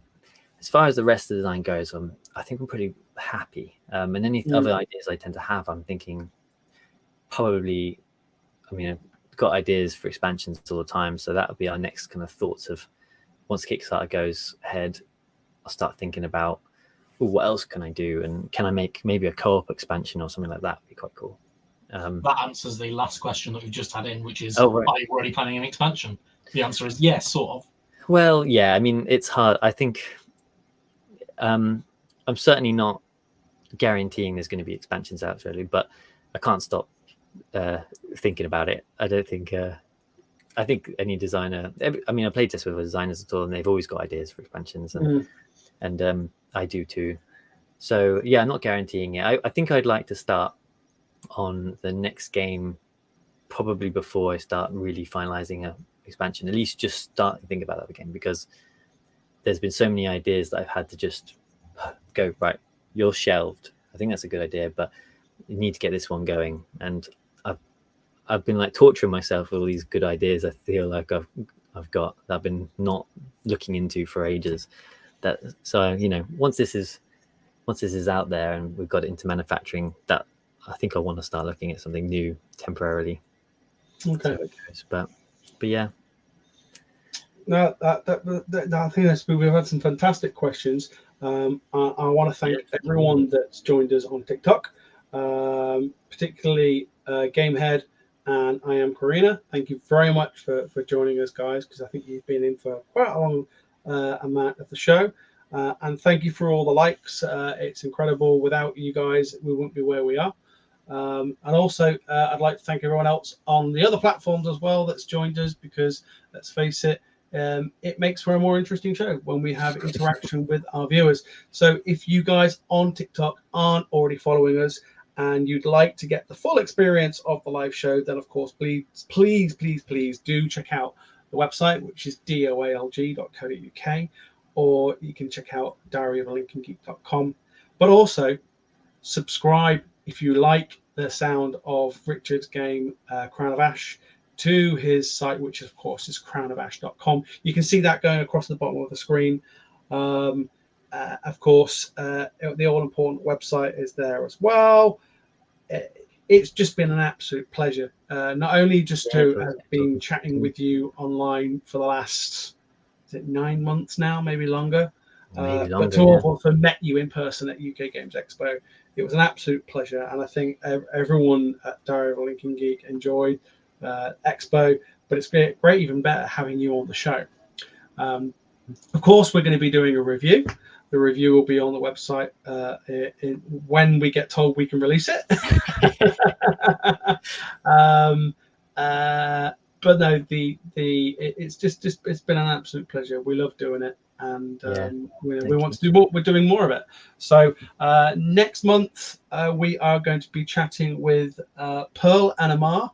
as far as the rest of the design goes, I think I'm pretty happy. And any other ideas I tend to have, I'm thinking probably, I've got ideas for expansions all the time. So that'll be our next kind of thoughts of, once Kickstarter goes ahead, I'll start thinking about, what else can I do? And can I make maybe a co-op expansion or something like that? Would be quite cool. That answers the last question that we've just had in, which is, Oh, right. are you already planning an expansion? The answer is yes, sort of. Well, yeah, I mean, it's hard. I think I'm certainly not guaranteeing there's going to be expansions out really, but I can't stop thinking about it. I don't think I think any designer, I mean, I played this with designers at all, and they've always got ideas for expansions, and I do too. So yeah, I'm not guaranteeing it. I think I'd like to start on the next game probably before I start really finalizing a expansion. At least just start to think about that again, because there's been so many ideas that I've had to just go, right, you're shelved. I think that's a good idea, but you need to get this one going. And I've been like torturing myself with all these good ideas I feel like I've got that I've been not looking into for ages. So you know, once this is out there and we've got it into manufacturing, that I think I want to start looking at something new temporarily. Okay. But yeah. No, I think we've had some fantastic questions. I want to thank everyone that's joined us on TikTok, particularly Gamehead and I Am Karina. Thank you very much for joining us, guys, because I think you've been in for quite a long amount of the show. And thank you for all the likes. It's incredible. Without you guys, we wouldn't be where we are. And also, I'd like to thank everyone else on the other platforms as well that's joined us, because let's face it, it makes for a more interesting show when we have interaction with our viewers. So if you guys on TikTok aren't already following us and you'd like to get the full experience of the live show, then of course, please do check out the website, which is DOALG.co.uk, or you can check out diaryofalincolngeek.com. But also subscribe if you like the sound of Richard's game Crown of Ash to his site, which of course is crownofash.com. You can see that going across the bottom of the screen. Of course, the all-important website is there as well. It's just been an absolute pleasure, not only just to have been chatting with you online for the last, is it 9 months now, maybe longer, but to also met you in person at UK Games Expo. It was an absolute pleasure, and I think everyone at Diary of a Lincoln Geek enjoyed Expo, but it's great, even better, having you on the show. Of course, we're going to be doing a review. The review will be on the website when we get told we can release it. But no, it's been an absolute pleasure. We love doing it, and we want to do more. We're doing more of it. So next month we are going to be chatting with Pearl and Amar,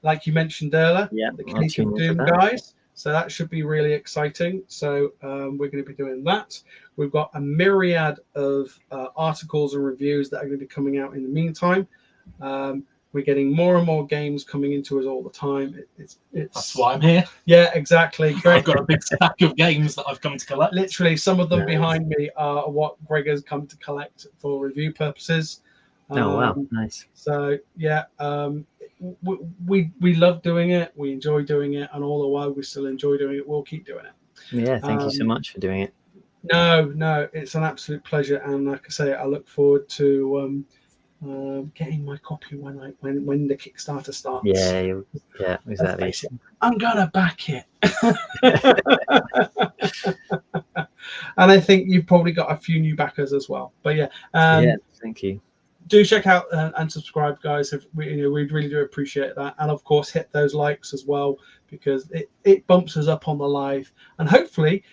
like you mentioned earlier, the Cake of Doom guys. So that should be really exciting. So we're going to be doing that. We've got a myriad of articles and reviews that are going to be coming out in the meantime. We're getting more and more games coming into us all the time. That's why I'm here. Yeah, exactly. I've got a big stack of games that I've come to collect. Literally, some of them behind me are what Greg has come to collect for review purposes. Oh, wow. Nice. So, yeah, we love doing it. We enjoy doing it. And all the while we still enjoy doing it, we'll keep doing it. Yeah, thank you so much for doing it. No, it's an absolute pleasure. And like I say, I look forward to getting my copy when the Kickstarter starts. Yeah, exactly. I'm gonna back it. And I think you've probably got a few new backers as well. But yeah, thank you. Do check out and subscribe, guys. We really do appreciate that, and of course hit those likes as well, because it bumps us up on the live, and hopefully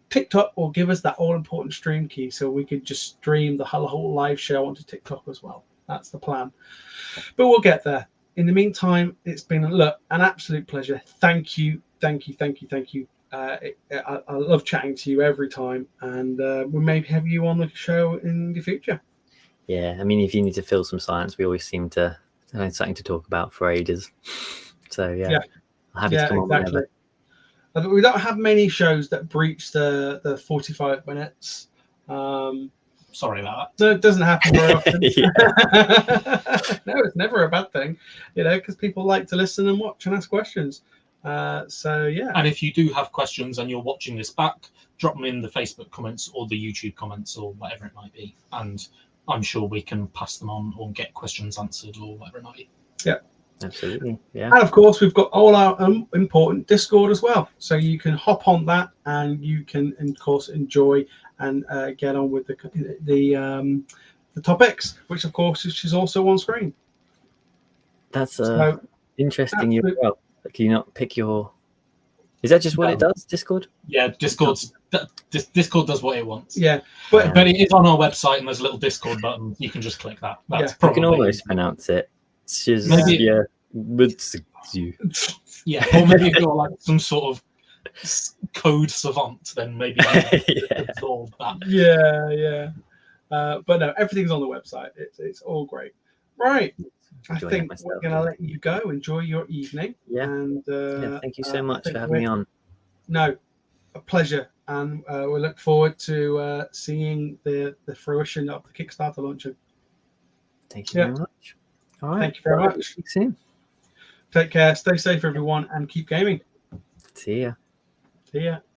TikTok will give us that all important stream key so we could just stream the whole live show onto TikTok as well. That's the plan, but we'll get there. In the meantime, it's been an absolute pleasure. Thank you. I love chatting to you every time, and we may have you on the show in the future. Yeah, I mean, if you need to fill some silence, we always seem to have something to talk about for ages. So yeah. I'm happy to come on whenever. We don't have many shows that breach the 45 minutes. Sorry about that. No, it doesn't happen very often. No, it's never a bad thing, because people like to listen and watch and ask questions. So yeah. And if you do have questions and you're watching this back, drop them in the Facebook comments or the YouTube comments or whatever it might be, and I'm sure we can pass them on or get questions answered or whatever it might be. Yeah. Absolutely. Yeah. And of course, we've got all our important Discord as well. So you can hop on that and you can, of course, enjoy and get on with the topics, which, of course, is also on screen. That's So, interesting. You well. Can you not pick your... Is that just what it does, Discord? Yeah, Discord does what it wants. Yeah. But it is on our website, and there's a little Discord button. You can just click that. That's You probably... can almost pronounce it. It's just, Maybe- yeah. Yeah, or maybe if you're like some sort of code savant, then maybe absorb that. Yeah. But no, everything's on the website. It's all great. Right. I think we're going to let you go. Enjoy your evening. Yeah. And thank you so much for having me on. No, a pleasure. And we look forward to seeing the fruition of the Kickstarter launching. Thank you very much. All right. Thank you very much. See you soon. Take care. Stay safe, everyone, and keep gaming. See ya. See ya.